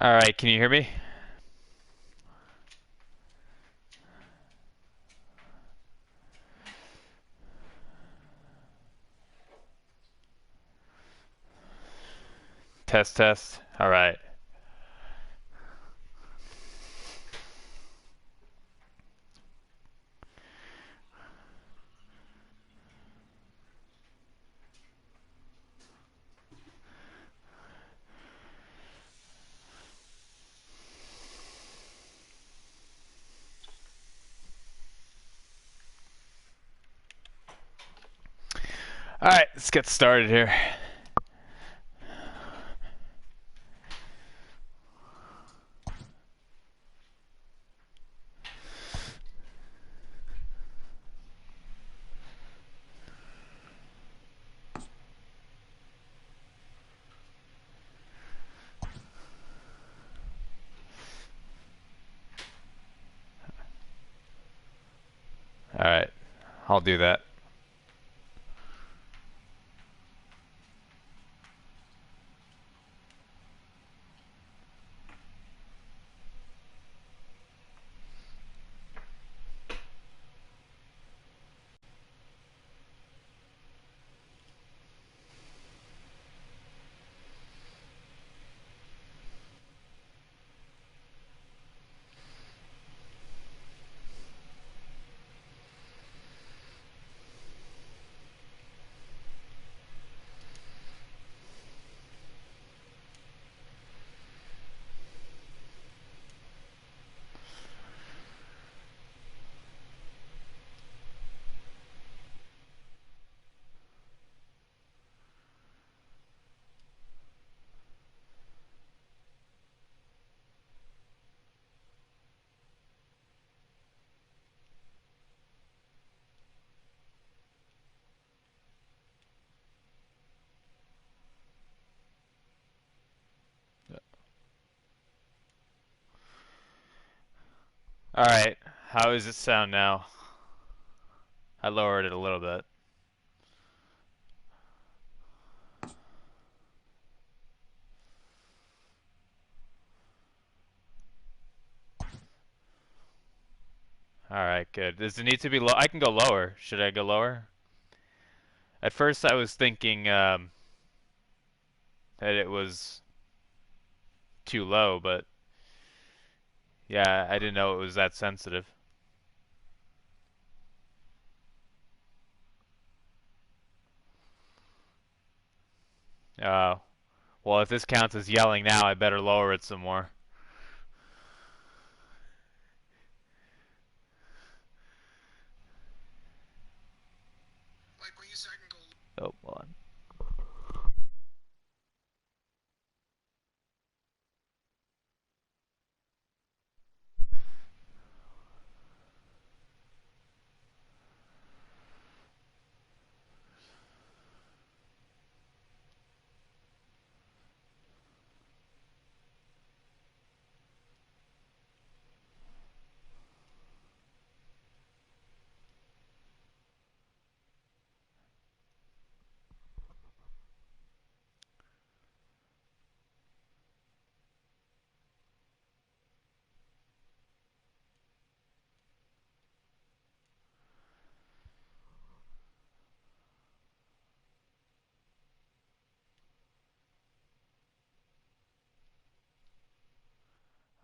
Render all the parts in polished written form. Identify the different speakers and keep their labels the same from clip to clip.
Speaker 1: All right, can you hear me? Test, test. All right. All right, let's get started here. All right, I'll do that. All right, how does it sound now? I lowered it a little bit. All right, good. Does it need to be low? I can go lower. Should I go lower? At first, I was thinking that it was too low, but yeah, I didn't know it was that sensitive. Oh, well, if this counts as yelling now, I better lower it some more. Oh, hold on.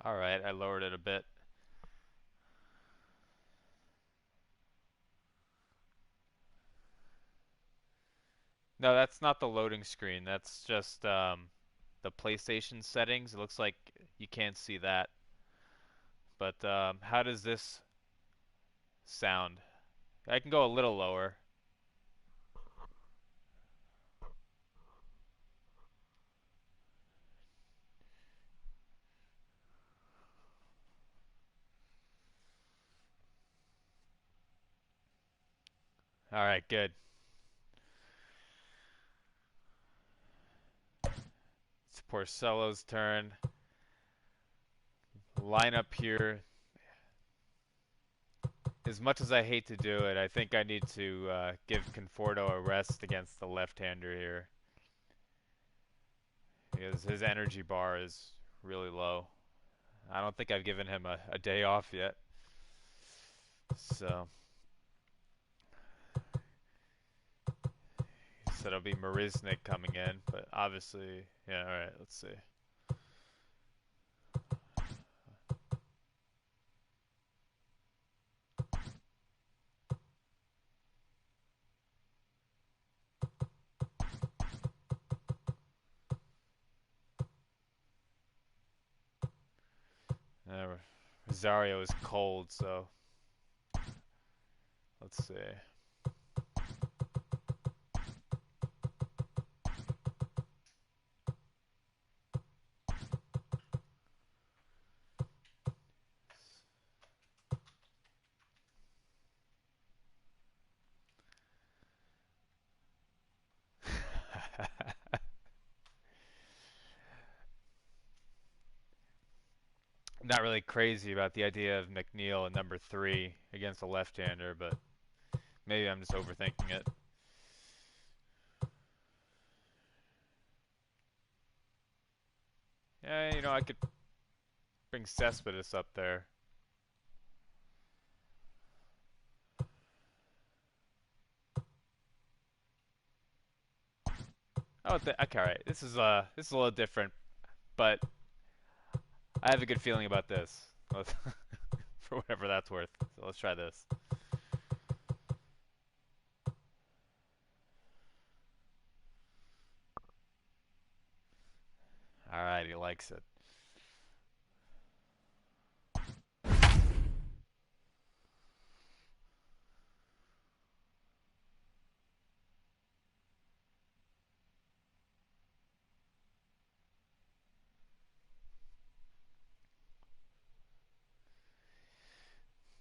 Speaker 1: All right, I lowered it a bit. No, that's not the loading screen. That's just the PlayStation settings. It looks like you can't see that. But how does this sound? I can go a little lower. All right, good. It's Porcello's turn. Line up here. As much as I hate to do it, I think I need to give Conforto a rest against the left-hander here because his energy bar is really low. I don't think I've given him a day off yet. So he said it'll be Marisnik coming in, but obviously, yeah. All right, let's see. Rosario is cold, so let's see. Not really crazy about the idea of McNeil at number 3 against a left-hander, but maybe I'm just overthinking it. Yeah, you know, I could bring Cespedes up there. Oh, okay, all right. This is a little different, but I have a good feeling about this. For whatever that's worth. So let's try this. All right, he likes it.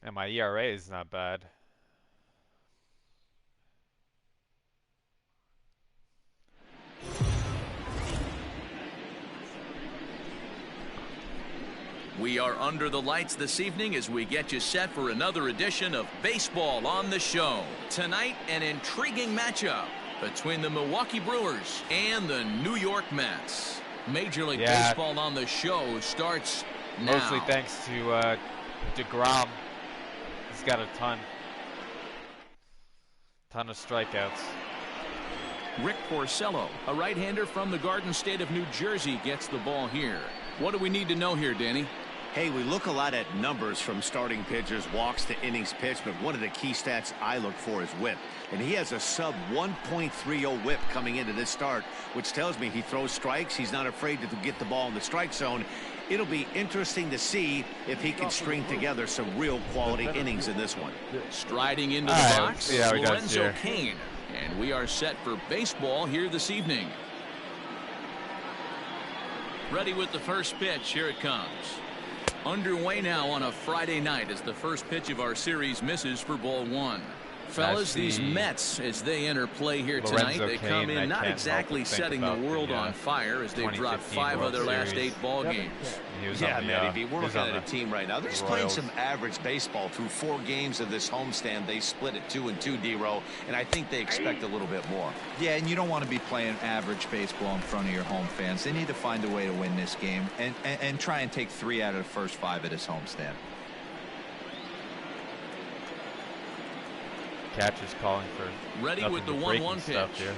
Speaker 1: And my ERA is not bad.
Speaker 2: We are under the lights this evening as we get you set for another edition of Baseball on the Show. Tonight, an intriguing matchup between the Milwaukee Brewers and the New York Mets. Major League Baseball on the Show starts now.
Speaker 1: Mostly thanks to DeGrom. He's got a ton of strikeouts.
Speaker 2: Rick Porcello, a right-hander from the Garden State of New Jersey, gets the ball here. What do we need to know here, Danny?
Speaker 3: Hey, we look a lot at numbers from starting pitchers, walks to innings pitched, but one of the key stats I look for is whip. And he has a sub 1.30 whip coming into this start, which tells me he throws strikes. He's not afraid to get the ball in the strike zone. It'll be interesting to see if he can string together some real quality innings in this one.
Speaker 2: Striding into the box, Lorenzo Cain. And we are set for baseball here this evening. Ready with the first pitch. Here it comes. Underway now on a Friday night as the first pitch of our series misses for ball 1. Fellas, these Mets, as they enter play here tonight, they come in not exactly setting the world on fire as they've dropped 5 of their last 8 ball games.
Speaker 3: Yeah, Matty, we're looking at a team right now. They're just playing some average baseball through 4 games of this homestand. They split it 2-2, D-Row, and I think they expect a little bit more.
Speaker 4: Yeah, and you don't want to be playing average baseball in front of your home fans. They need to find a way to win this game and try and take 3 out of the first 5 of this homestand.
Speaker 1: Catcher's calling for
Speaker 2: ready with the 1-1 pitch
Speaker 1: here.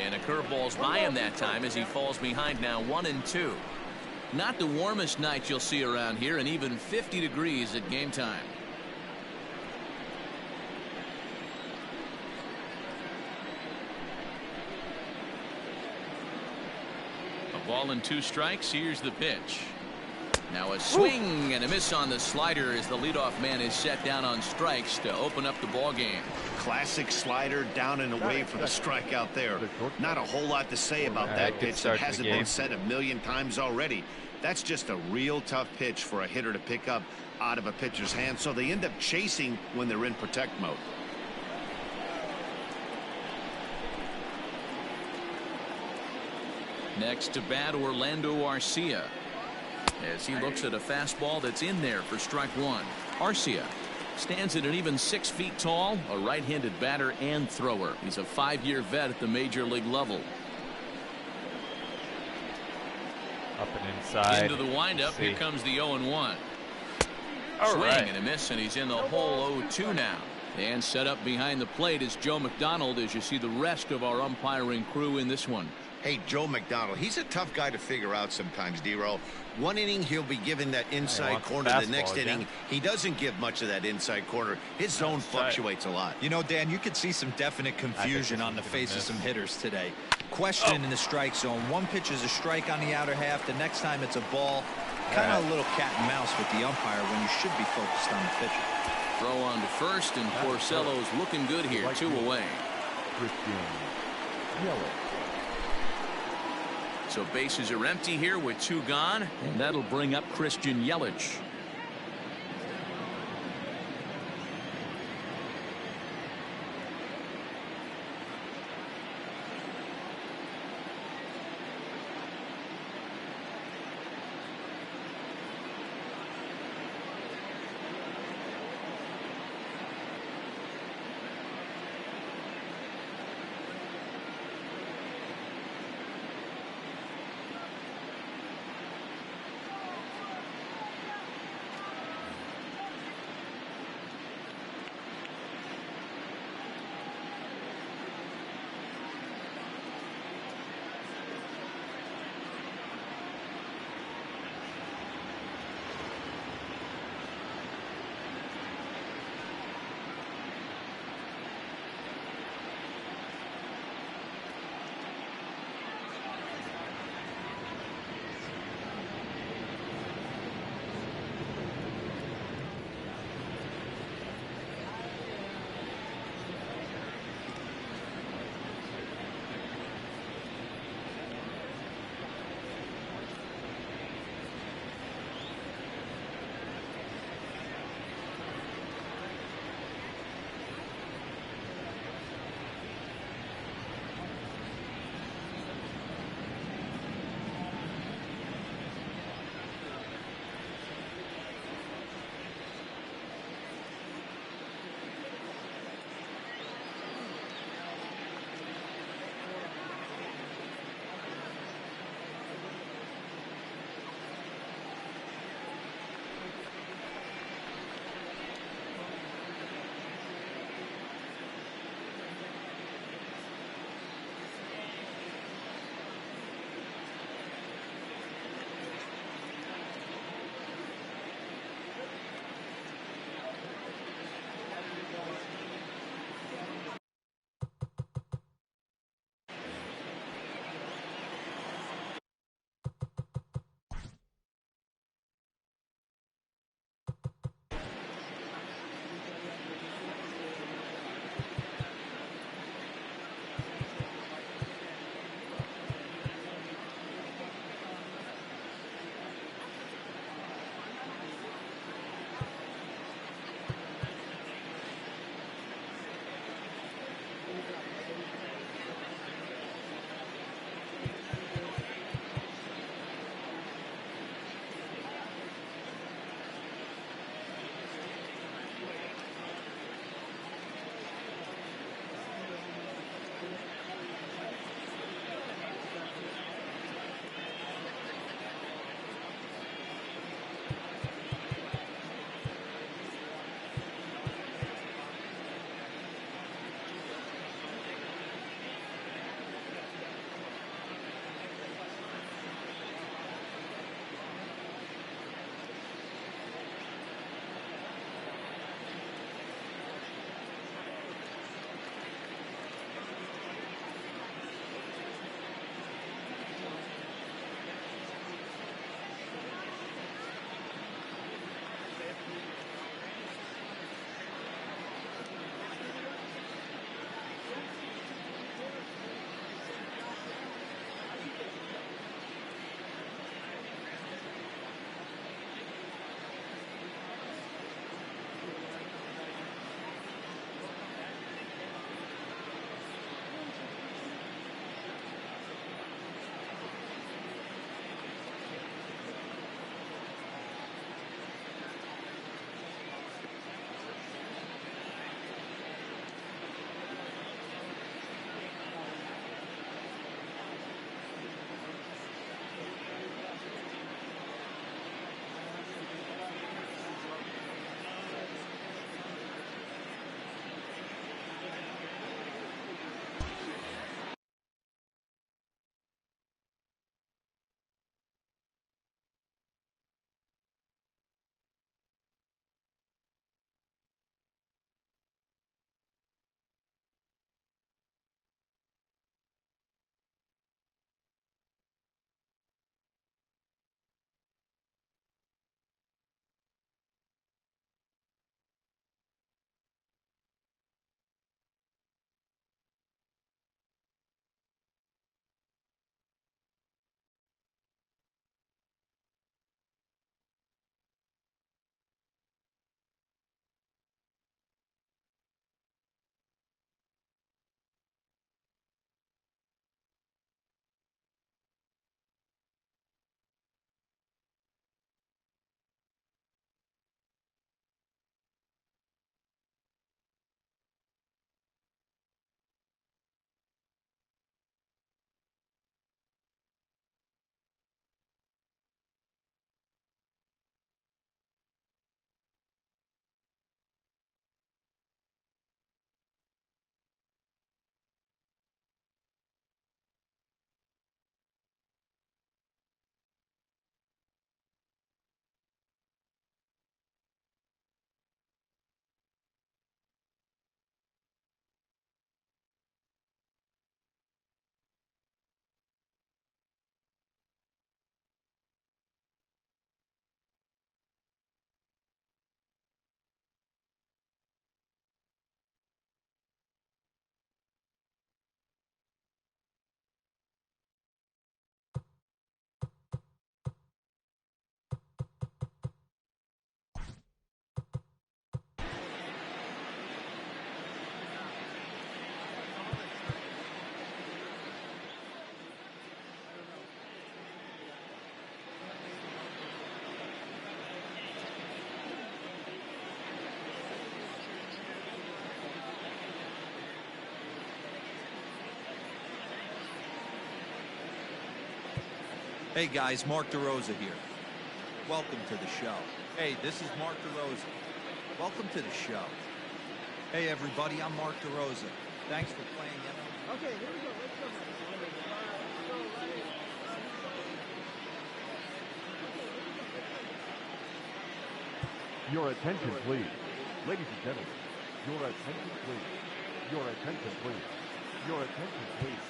Speaker 2: And a curveball's by him that time as he falls behind now 1-2. Not the warmest night you'll see around here, and even 50 degrees at game time. A ball and 2 strikes. Here's the pitch. Now a swing and a miss on the slider as the leadoff man is set down on strikes to open up the ball game.
Speaker 3: Classic slider down and away for the strikeout there. Not a whole lot to say about that pitch. It hasn't been said a million times already. That's just a real tough pitch for a hitter to pick up out of a pitcher's hand, so they end up chasing when they're in protect mode.
Speaker 2: Next to bat, Orlando Arcia, as he looks at a fastball that's in there for strike 1. Arcia stands at an even 6 feet tall, a right-handed batter and thrower. He's a 5-year vet at the major league level.
Speaker 1: Up and inside.
Speaker 2: Into the windup. Here comes the 0-1. Swing
Speaker 1: Right.
Speaker 2: and a miss, and he's in the hole 0-2 now. And set up behind the plate is Joe McDonald as you see the rest of our umpiring crew in this one.
Speaker 3: Hey, Joe McDonald, he's a tough guy to figure out sometimes, D-Row. One inning, he'll be given that inside corner. The next inning, he doesn't give much of that inside corner. His zone fluctuates a lot.
Speaker 4: You know, Dan, you could see some definite confusion on the face of some hitters today. Question in the strike zone. One pitch is a strike on the outer half. The next time it's a ball. Kind of a little cat and mouse with the umpire when you should be focused on the pitcher.
Speaker 2: Throw on to first, and Porcello's looking good here. 2 away. So bases are empty here with 2 gone, and that'll bring up Christian Yelich.
Speaker 4: Hey guys, Mark DeRosa here. Welcome to the show. Hey, this is Mark DeRosa. Welcome to the show. Hey everybody, I'm Mark DeRosa. Thanks for playing.
Speaker 5: Okay, here we go. Let's go.
Speaker 6: Your attention, please. Ladies and gentlemen, your attention, please. Your attention, please. Your attention, please.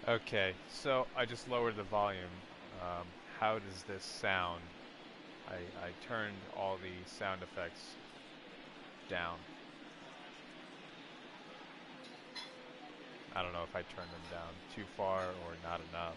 Speaker 1: Okay, so I just lowered the volume. How does this sound? I turned all the sound effects down. I don't know if I turned them down too far or not enough.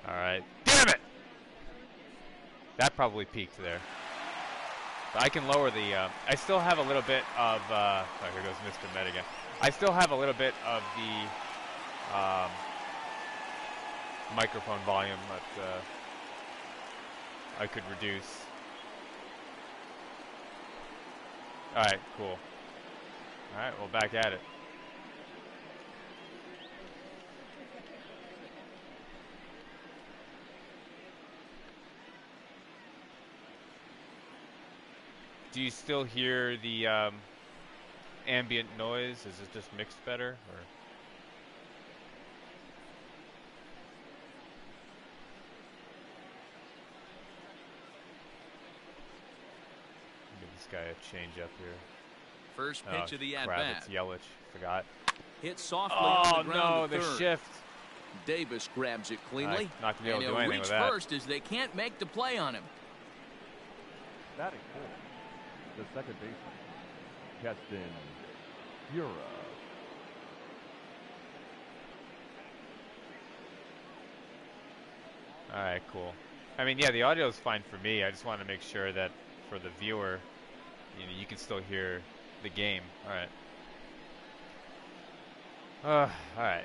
Speaker 1: Alright. Damn it! That probably peaked there. But I can lower the, I still have a little bit of, oh, here goes Mr. Met again. I still have a little bit of the, microphone volume that, I could reduce. Alright, cool. Alright, well, back at it. Do you still hear the ambient noise? Is it just mixed better? Or? Give this guy a change up here.
Speaker 2: First pitch of the
Speaker 1: crap,
Speaker 2: at-bat.
Speaker 1: It's Yelich. Forgot.
Speaker 2: Hit softly on the ground
Speaker 1: no,
Speaker 2: to
Speaker 1: the
Speaker 2: third.
Speaker 1: shift.
Speaker 2: Davis grabs it cleanly.
Speaker 1: Not gonna be able
Speaker 2: and
Speaker 1: to do
Speaker 2: he'll
Speaker 1: anything
Speaker 2: reach
Speaker 1: with that.
Speaker 2: first as they can't make the play on him.
Speaker 6: Batting fourth, the second baseman, Keston Hura.
Speaker 1: All right, cool. I mean, yeah, the audio is fine for me. I just want to make sure that for the viewer, you can still hear the game. All right. All right.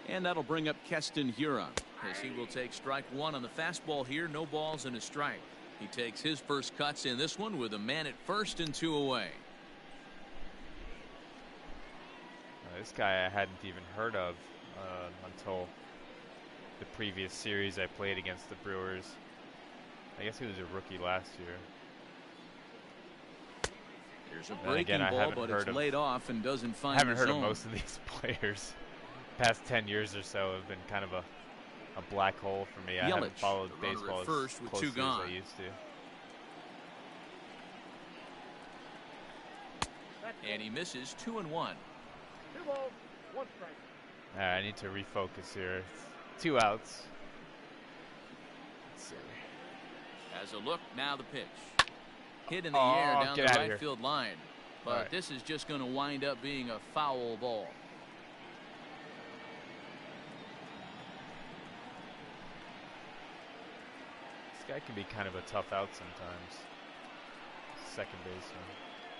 Speaker 2: And that'll bring up Keston Hura as he will take strike one on the fastball here. No balls and a strike. He takes his first cuts in this one with a man at first and 2 away.
Speaker 1: This guy I hadn't even heard of until the previous series I played against the Brewers. I guess he was a rookie last year.
Speaker 2: Here's a breaking ball, but it's laid off and doesn't find
Speaker 1: I haven't
Speaker 2: the
Speaker 1: heard
Speaker 2: zone.
Speaker 1: of most of these players. Past 10 years or so have been kind of a black hole for me. I haven't followed baseball as
Speaker 2: first with
Speaker 1: closely
Speaker 2: two gone.
Speaker 1: as I used to.
Speaker 2: And he misses 2-1.
Speaker 5: 2 balls, 1 strike.
Speaker 1: All right, I need to refocus here. 2 outs. Let's see.
Speaker 2: As a look, now the pitch. Hit in the air down the right field line. But this is just going to wind up being a foul ball.
Speaker 1: This guy can be kind of a tough out sometimes. Second baseman.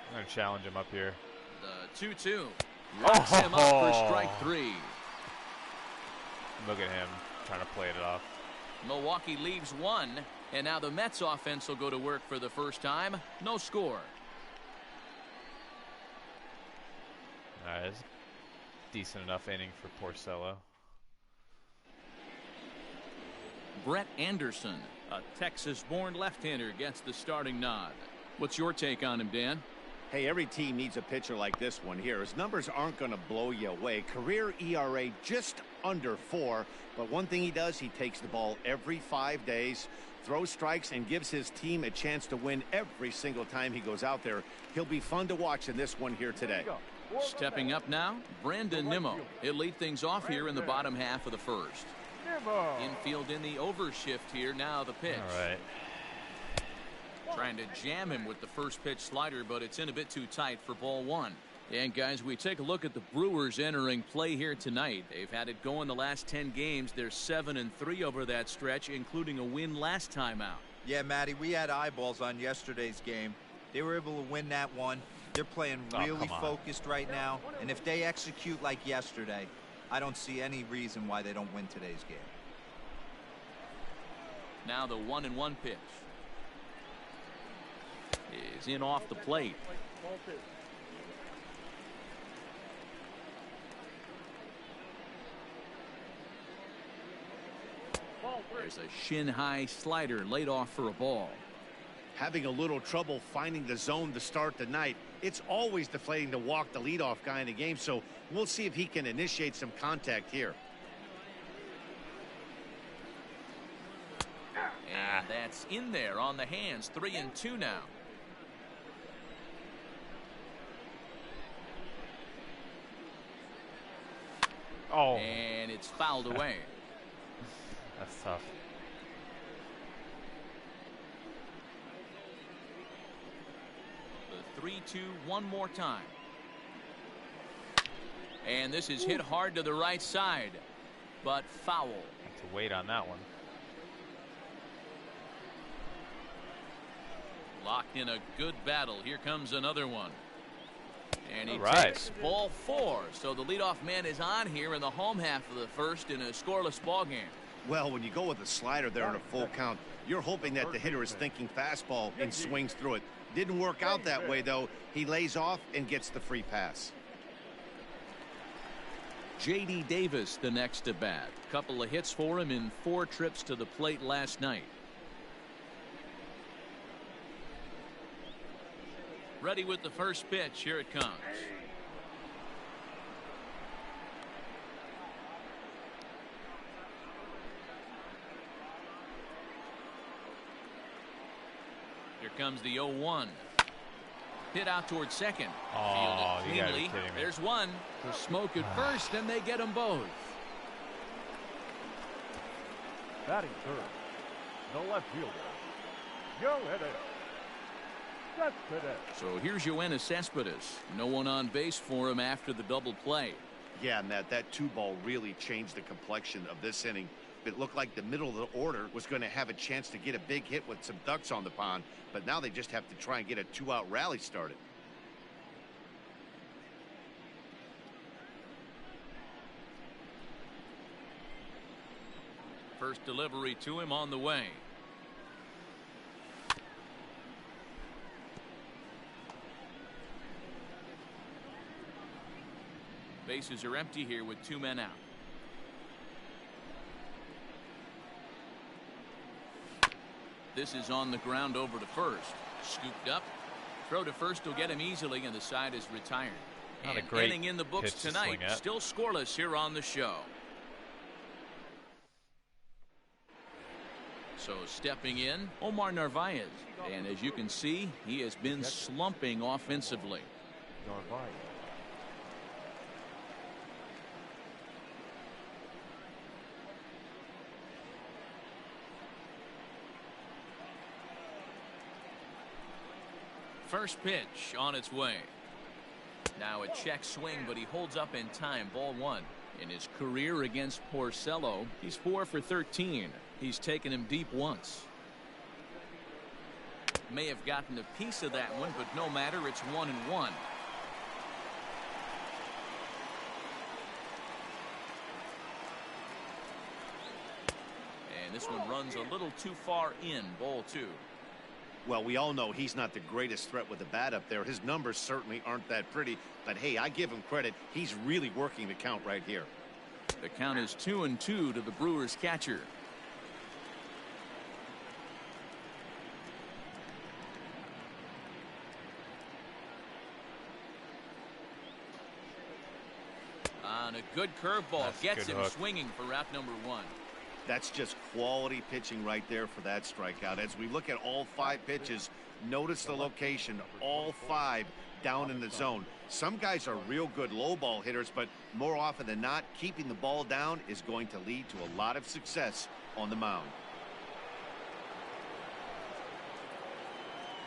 Speaker 1: I'm going to challenge him up here.
Speaker 2: The 2-2. Rocks him up for strike 3.
Speaker 1: Look at him trying to play it off.
Speaker 2: Milwaukee leaves 1 And now the Mets offense will go to work for the first time. No score.
Speaker 1: All right, it's a decent enough inning for Porcello.
Speaker 2: Brett Anderson, a Texas-born left-hander, gets the starting nod. What's your take on him, Dan?
Speaker 3: Hey, every team needs a pitcher like this one here. His numbers aren't going to blow you away. Career ERA just under 4. But one thing he does, he takes the ball every 5 days, throws strikes, and gives his team a chance to win every single time he goes out there. He'll be fun to watch in this one here today.
Speaker 2: Stepping up now, Brandon Nimmo. He'll lead things off here in the bottom half of the first. Infield in the overshift here. Now the pitch.
Speaker 1: All right.
Speaker 2: Trying to jam him with the first pitch slider, but it's in a bit too tight for ball 1. And guys, we take a look at the Brewers entering play here tonight. They've had it going the last 10 games. They're 7-3 over that stretch, including a win last time out.
Speaker 4: Yeah, Matty, we had eyeballs on yesterday's game. They were able to win that one. They're playing really focused right now, and if they execute like yesterday, I don't see any reason why they don't win today's game.
Speaker 2: Now the 1-1 pitch is in off the plate. There's a shin-high slider laid off for a ball.
Speaker 3: Having a little trouble finding the zone to start the night. It's always deflating to walk the leadoff guy in the game, so we'll see if he can initiate some contact here.
Speaker 2: And that's in there on the hands. 3-2 now.
Speaker 1: Oh.
Speaker 2: And it's fouled away.
Speaker 1: That's tough.
Speaker 2: The 3-2 one more time. And this is hit hard to the right side, but foul.
Speaker 1: Have to wait on that one.
Speaker 2: Locked in a good battle. Here comes another one. And he
Speaker 1: right.
Speaker 2: takes ball 4. So the leadoff man is on here in the home half of the first in a scoreless ball game.
Speaker 3: Well, when you go with a slider there in a full count, you're hoping that the hitter is thinking fastball and swings through it. Didn't work out that way, though. He lays off and gets the free pass.
Speaker 2: J.D. Davis the next to bat. Couple of hits for him in 4 trips to the plate last night. Ready with the first pitch. Here it comes. Here comes the 0-1. Hit out towards second.
Speaker 1: Oh,
Speaker 2: Fielded
Speaker 1: you gotta be
Speaker 2: cleanly.
Speaker 1: kidding me.
Speaker 2: There's one. The smoke at first, and they get them both.
Speaker 6: Batting third, the left fielder, Yoenis Cespedes.
Speaker 2: So here's Yoenis Cespedes. No one on base for him after the double play.
Speaker 3: Yeah, Matt, that 2-ball really changed the complexion of this inning. It looked like the middle of the order was going to have a chance to get a big hit with some ducks on the pond, but now they just have to try and get a 2-out rally started.
Speaker 2: First delivery to him on the way. Bases are empty here with 2 men out. This is on the ground over to first. Scooped up. Throw to first will get him easily, and the side is retired.
Speaker 1: Not a
Speaker 2: And
Speaker 1: great
Speaker 2: inning in the books
Speaker 1: pitch to
Speaker 2: tonight.
Speaker 1: swing at.
Speaker 2: Still scoreless here on the show. So stepping in, Omar Narvaez. And as you can see, he has been slumping offensively.
Speaker 6: Narvaez.
Speaker 2: First pitch on its way. Now a check swing, but he holds up in time. Ball 1. In his career against Porcello, he's 4 for 13. He's taken him deep once. May have gotten a piece of that one, but no matter. It's 1-1. And This one runs a little too far in. Ball 2.
Speaker 3: Well, we all know he's not the greatest threat with the bat up there. His numbers certainly aren't that pretty. But, hey, I give him credit. He's really working the count right here.
Speaker 2: The count is 2-2 to the Brewers catcher. On a good curveball, gets him swinging for out number 1.
Speaker 3: That's just quality pitching right there for that strikeout. As we look at all 5 pitches, notice the location. All 5 down in the zone. Some guys are real good low ball hitters, but more often than not, keeping the ball down is going to lead to a lot of success on the mound.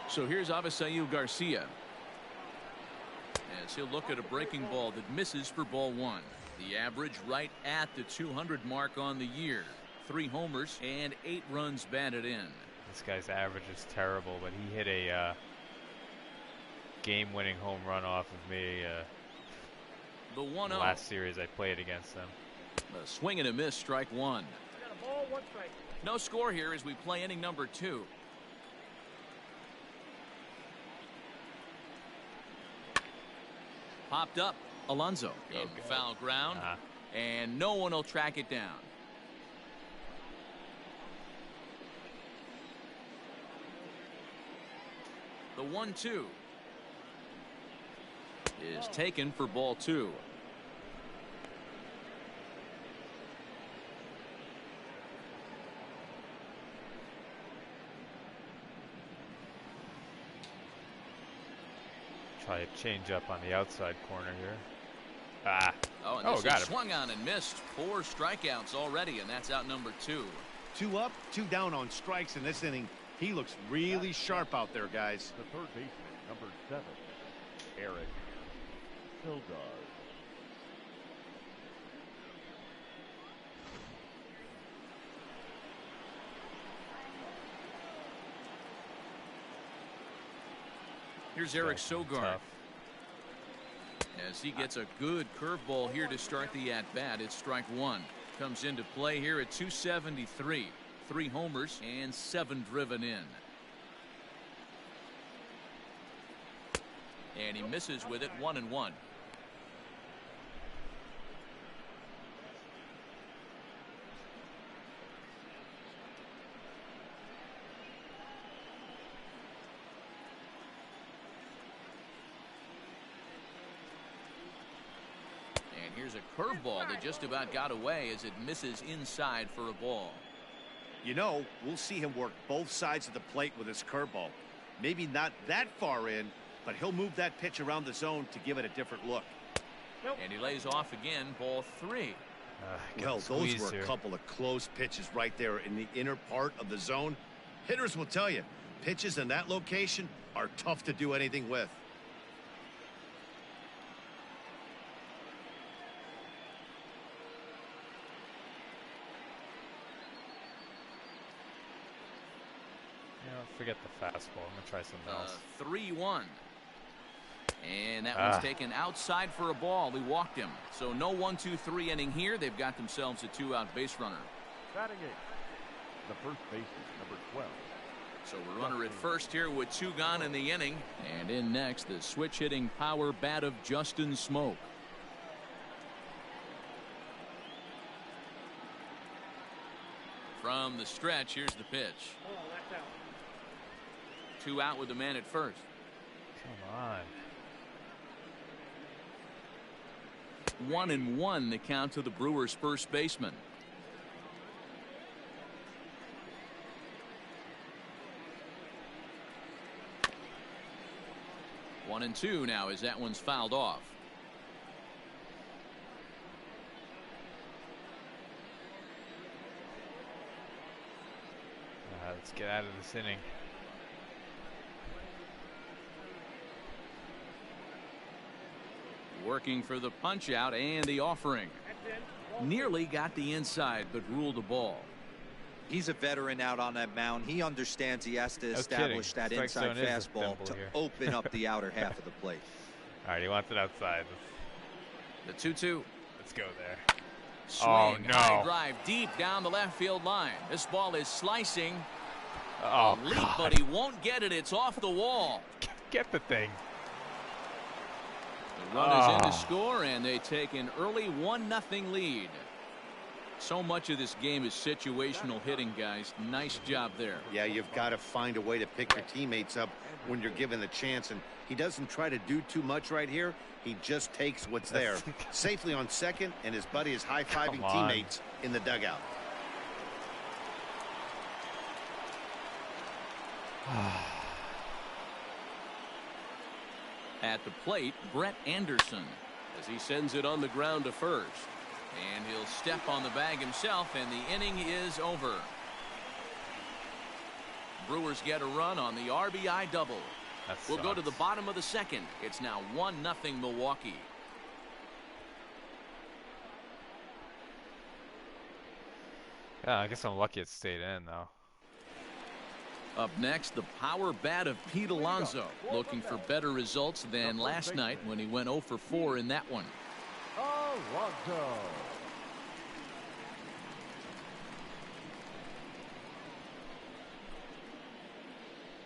Speaker 2: So here's Avisail Garcia, as he'll look at a breaking ball that misses for ball 1. The average right at the 200 mark on the year. 3 homers and 8 runs batted in.
Speaker 1: This guy's average is terrible, but he hit a game-winning home run off of me
Speaker 2: the 1-0.
Speaker 1: last series I played against them.
Speaker 2: A swing and a miss, strike 1.
Speaker 5: Got a ball, 1 strike.
Speaker 2: No score here as we play inning number 2. Popped up. Alonso in foul ground, and no one will track it down. The 1-2 is taken for ball 2.
Speaker 1: Try a change up on the outside corner here.
Speaker 2: Oh, and this
Speaker 1: got
Speaker 2: is
Speaker 1: him.
Speaker 2: swung on and missed. 4 strikeouts already, and that's out number 2.
Speaker 3: 2 up, 2 down on strikes in this inning. He looks really sharp out there, guys.
Speaker 6: The third baseman, number 7, Eric Hildar.
Speaker 2: Here's Eric Sogard,
Speaker 1: Tough.
Speaker 2: as he gets a good curveball here to start the at-bat. It's strike 1. Comes into play here at 273. 3 homers and 7 driven in. And he misses with it. 1-1. And here's a curveball that just about got away as it misses inside for a ball.
Speaker 3: You know, we'll see him work both sides of the plate with his curveball. Maybe not that far in, but he'll move that pitch around the zone to give it a different look.
Speaker 2: And he lays off again. Ball 3.
Speaker 3: Well, those were a couple of close pitches right there in the inner part of the zone. Hitters will tell you, pitches in that location are tough to do anything with.
Speaker 1: Forget the fastball. I'm gonna try something else.
Speaker 2: 3-1. And that one's taken outside for a ball. He walked him. So no 1-2-3 inning here. They've got themselves a 2-out base runner.
Speaker 6: Batting 8, the first baseman, number 12.
Speaker 2: So we're runner at first here with 2 gone in the inning. And in next, the switch hitting power bat of Justin Smoke. From the stretch, here's the pitch. 2 out with the man at first.
Speaker 1: Come on.
Speaker 2: 1-1 the count to the Brewers' first baseman. One and two now as that one's fouled off.
Speaker 1: Let's get out of this inning.
Speaker 2: Working for the punch out and the offering. Nearly got the inside but ruled the ball.
Speaker 4: He's a veteran out on that mound. He understands he has to establish that inside fastball to open up the outer half of the plate.
Speaker 1: All right, he wants it outside.
Speaker 2: The 2-2.
Speaker 1: Let's go there. Oh,
Speaker 2: Swing, high
Speaker 1: no.
Speaker 2: drive deep down the left field line. This ball is slicing.
Speaker 1: Oh,
Speaker 2: Leap,
Speaker 1: God.
Speaker 2: but he won't get it. It's off the wall.
Speaker 1: Get the thing.
Speaker 2: The run is in to score, and they take an early 1-0 lead. So much of this game is situational hitting, guys. Nice job there.
Speaker 3: Yeah, you've got to find a way to pick your teammates up when you're given the chance, and he doesn't try to do too much right here. He just takes what's there. Safely on second, and his buddy is high-fiving teammates in the dugout.
Speaker 2: At the plate, Brett Anderson, as he sends it on the ground to first. And he'll step on the bag himself, and the inning is over. Brewers get a run on the RBI double. We'll go to the bottom of the second. It's now 1-0 Milwaukee.
Speaker 1: Yeah, I guess I'm lucky it stayed in, though.
Speaker 2: Up next, the power bat of Pete Alonso, looking for better results than last night when he went 0 for 4 in that one.
Speaker 6: Alonso.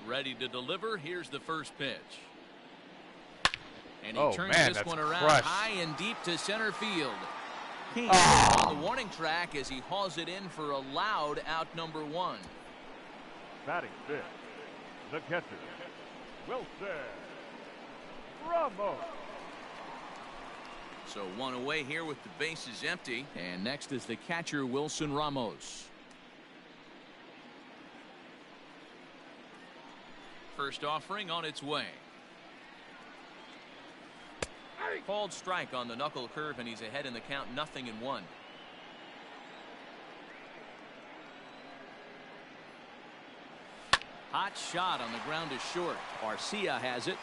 Speaker 2: Ready to deliver. Here's the first pitch. And he turns this one around high and deep to center field. Kane on the warning track as he hauls it in for a loud out number 1.
Speaker 6: Batting fifth, the catcher, Wilson Ramos.
Speaker 2: So one away here with the bases empty. And next is the catcher, Wilson Ramos. First offering on its way. Called strike on the knuckle curve, and he's ahead in the count, 0-1. Hot shot on the ground is short. Arcia has it.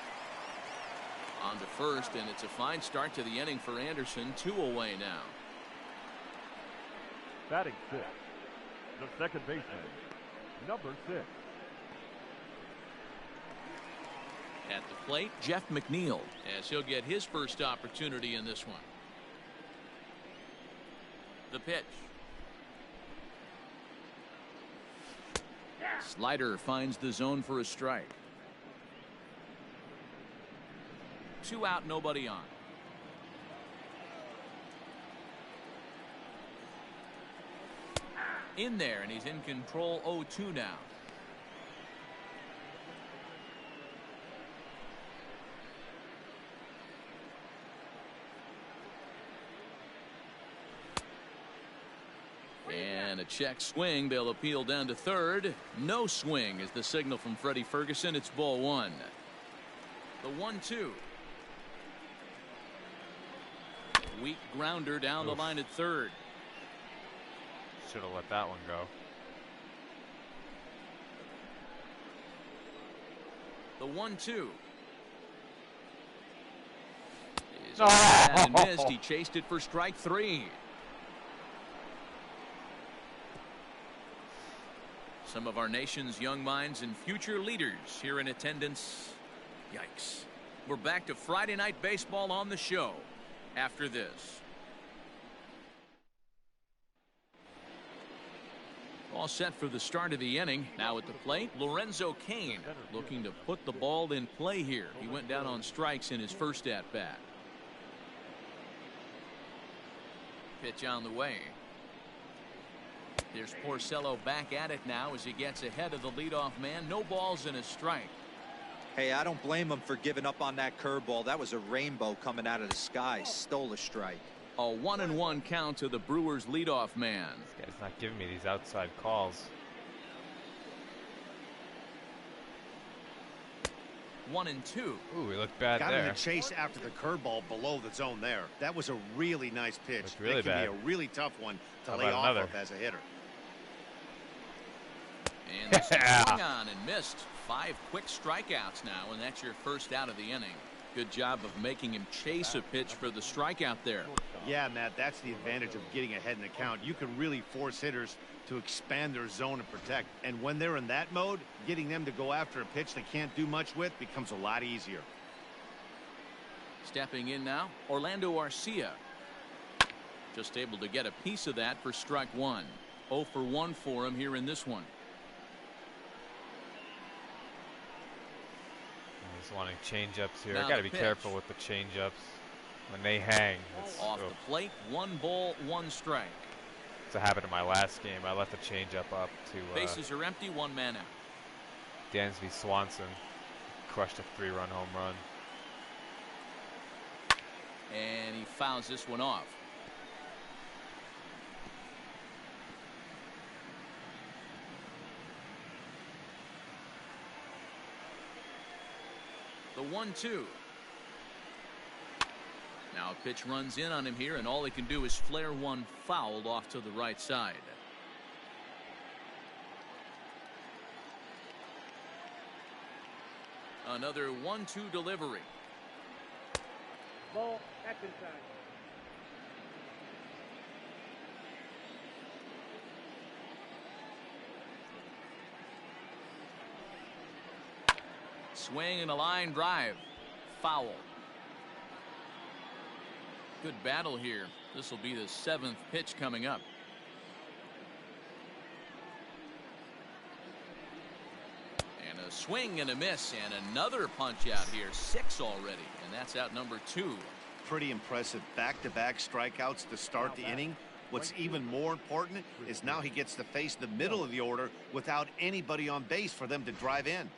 Speaker 2: On to first, and it's a fine start to the inning for Anderson. 2 away now.
Speaker 6: Batting sixth, the second baseman, number 6.
Speaker 2: At the plate, Jeff McNeil, as he'll get his first opportunity in this one. The pitch. Slider finds the zone for a strike. 2 out, nobody on. In there, and he's in control. 0-2 now. And a check swing. They'll appeal down to third. No swing is the signal from Freddie Ferguson. It's ball 1. The 1-2. Weak grounder down the line at third.
Speaker 1: Should have let that one go.
Speaker 2: The 1-2. And missed. He chased it for strike 3. Some of our nation's young minds and future leaders here in attendance. Yikes. We're back to Friday Night Baseball on the show after this. All set for the start of the inning. Now at the plate, Lorenzo Cain looking to put the ball in play here. He went down on strikes in his first at bat. Pitch on the way. There's Porcello back at it now as he gets ahead of the leadoff man. No balls and a strike.
Speaker 4: Hey, I don't blame him for giving up on that curveball. That was a rainbow coming out of the sky. Stole a strike.
Speaker 2: A 1-1 count to the Brewers leadoff man.
Speaker 1: This guy's not giving me these outside calls.
Speaker 2: 1-2.
Speaker 1: Ooh, he looked bad
Speaker 3: Got
Speaker 1: there.
Speaker 3: in the chase after the curveball below the zone there. That was a really nice pitch.
Speaker 1: Looked really
Speaker 3: that can
Speaker 1: bad.
Speaker 3: be a really tough one to
Speaker 1: How
Speaker 3: lay
Speaker 1: about
Speaker 3: off
Speaker 1: another?
Speaker 3: of as a hitter.
Speaker 2: And this is swung on and missed. 5 quick strikeouts now, and that's your first out of the inning. Good job of making him chase a pitch for the strikeout there.
Speaker 3: Yeah, Matt, that's the advantage of getting ahead in the count. You can really force hitters to expand their zone and protect. And when they're in that mode, getting them to go after a pitch they can't do much with becomes a lot easier.
Speaker 2: Stepping in now, Orlando Arcia. Just able to get a piece of that for strike one. 0 for 1 for him here in this one.
Speaker 1: He's wanting change-ups here.
Speaker 2: Now
Speaker 1: I got to
Speaker 2: the
Speaker 1: be
Speaker 2: pitch.
Speaker 1: careful with the change-ups when they hang.
Speaker 2: Off the plate, 1 ball, 1 strike.
Speaker 1: It's a habit in my last game. I left the change-up up to
Speaker 2: Bases are empty, 1 man out.
Speaker 1: Dansby Swanson. Crushed a 3-run home run.
Speaker 2: And he fouls this one off. The 1-2. Now a pitch runs in on him here, and all he can do is flare one fouled off to the right side. Another 1-2 delivery.
Speaker 5: Ball, that's inside.
Speaker 2: Swing and a line drive. Foul. Good battle here. This will be the 7th pitch coming up. And a swing and a miss, and another punch out here. 6 already, and that's out number 2.
Speaker 3: Pretty impressive back-to-back strikeouts to start the inning. What's even more important is now he gets to face the middle of the order without anybody on base for them to drive in.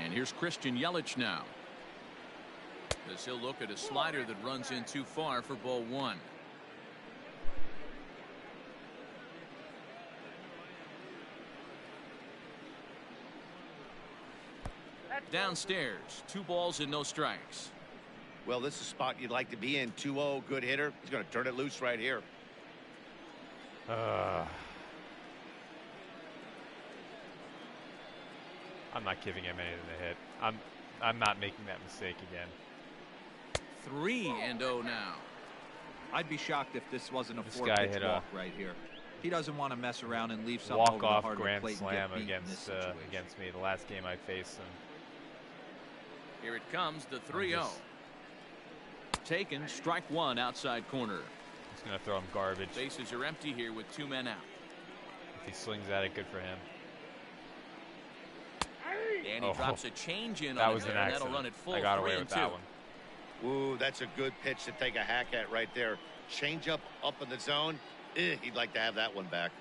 Speaker 2: And here's Christian Yelich now, as he'll look at a slider that runs in too far for ball 1. Downstairs, 2 balls and no strikes.
Speaker 3: Well, this is a spot you'd like to be in. 2-0, good hitter. He's going to turn it loose right here.
Speaker 1: I'm not giving him anything to hit. I'm not making that mistake again.
Speaker 2: 3-0 now.
Speaker 4: I'd be shocked if this wasn't a
Speaker 1: This
Speaker 4: 4
Speaker 1: guy
Speaker 4: pitch
Speaker 1: hit
Speaker 4: walk right here. He doesn't want to mess around and leave something
Speaker 1: Walk
Speaker 4: over the
Speaker 1: off
Speaker 4: heart of the
Speaker 1: grand
Speaker 4: plate and
Speaker 1: slam
Speaker 4: get beat in this
Speaker 1: against
Speaker 4: situation.
Speaker 1: against me. The last game I faced him.
Speaker 2: Here it comes, the 3-0. Taken, strike 1 outside corner.
Speaker 1: He's gonna throw him garbage.
Speaker 2: Bases are empty here with 2 men out.
Speaker 1: If he swings at it, good for him.
Speaker 2: And he drops a change in
Speaker 1: That
Speaker 2: on
Speaker 1: was
Speaker 2: him,
Speaker 1: an
Speaker 2: and
Speaker 1: accident.
Speaker 2: that'll run it full.
Speaker 1: I got away with
Speaker 2: 3-2.
Speaker 1: that one.
Speaker 3: Ooh, that's a good pitch to take a hack at right there. Change up in the zone. He'd like to have that one back.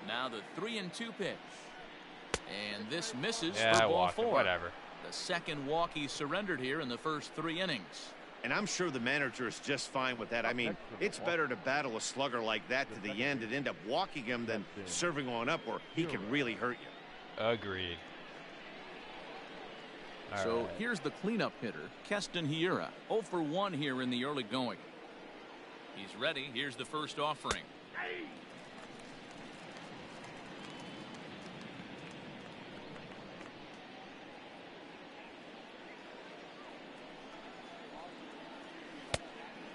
Speaker 2: Now the 3-2 pitch. And this misses
Speaker 1: Yeah,
Speaker 2: for
Speaker 1: I
Speaker 2: ball
Speaker 1: walked him.
Speaker 2: 4.
Speaker 1: Whatever.
Speaker 2: The second walk he surrendered here in the first 3 innings.
Speaker 3: And I'm sure the manager is just fine with that. I mean, it's better to battle a slugger like that to the end and end up walking him than serving one up where he can really hurt you.
Speaker 1: Agreed.
Speaker 2: So
Speaker 1: right.
Speaker 2: here's the cleanup hitter, Keston Hiura. 0 for 1 here in the early going. He's ready. Here's the first offering.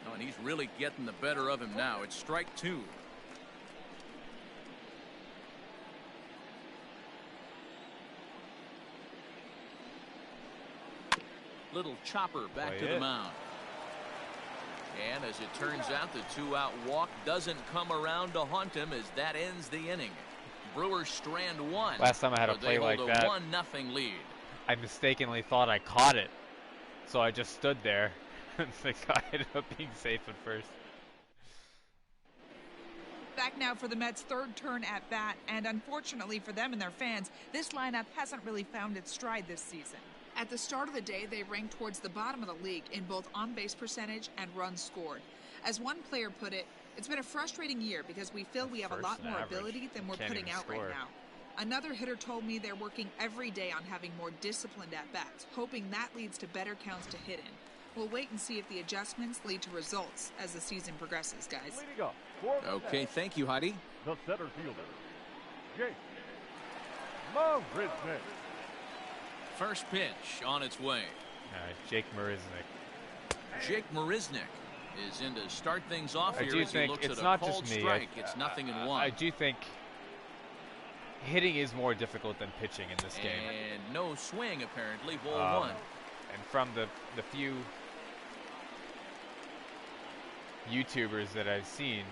Speaker 2: Oh, and he's really getting the better of him now. It's strike 2. Little chopper back to the mound. And as it turns out, the 2-out walk doesn't come around to haunt him as that ends the inning. Brewers strand 1.
Speaker 1: Last time I had a
Speaker 2: so
Speaker 1: play like
Speaker 2: they
Speaker 1: that,
Speaker 2: hold a 1-0 lead.
Speaker 1: I mistakenly thought I caught it, so I just stood there. And the guy ended up being safe at first.
Speaker 7: Back now for the Mets' third turn at bat, and unfortunately for them and their fans, this lineup hasn't really found its stride this season. At the start of the day, they ranked towards the bottom of the league in both on-base percentage and runs scored. As one player put it, it's been a frustrating year because we feel we have a lot more ability than we're putting out right now. Another hitter told me they're working every day on having more disciplined at-bats, hoping that leads to better counts to hit in. We'll wait and see if the adjustments lead to results as the season progresses, guys.
Speaker 6: Leading up for the
Speaker 2: Okay,
Speaker 6: Mets,
Speaker 2: thank you, Heidi.
Speaker 6: the center fielder, Jake Marisnick.
Speaker 2: First pitch on its way.
Speaker 1: All right, Jake Marisnick.
Speaker 2: Jake Marisnick is in to start things off
Speaker 1: I
Speaker 2: here
Speaker 1: do
Speaker 2: as he
Speaker 1: think
Speaker 2: looks
Speaker 1: it's
Speaker 2: at a
Speaker 1: not
Speaker 2: called
Speaker 1: just me.
Speaker 2: strike. It's 0-1.
Speaker 1: I do think hitting is more difficult than pitching in this game.
Speaker 2: And no swing, apparently, ball one.
Speaker 1: And from the few YouTubers that I've seen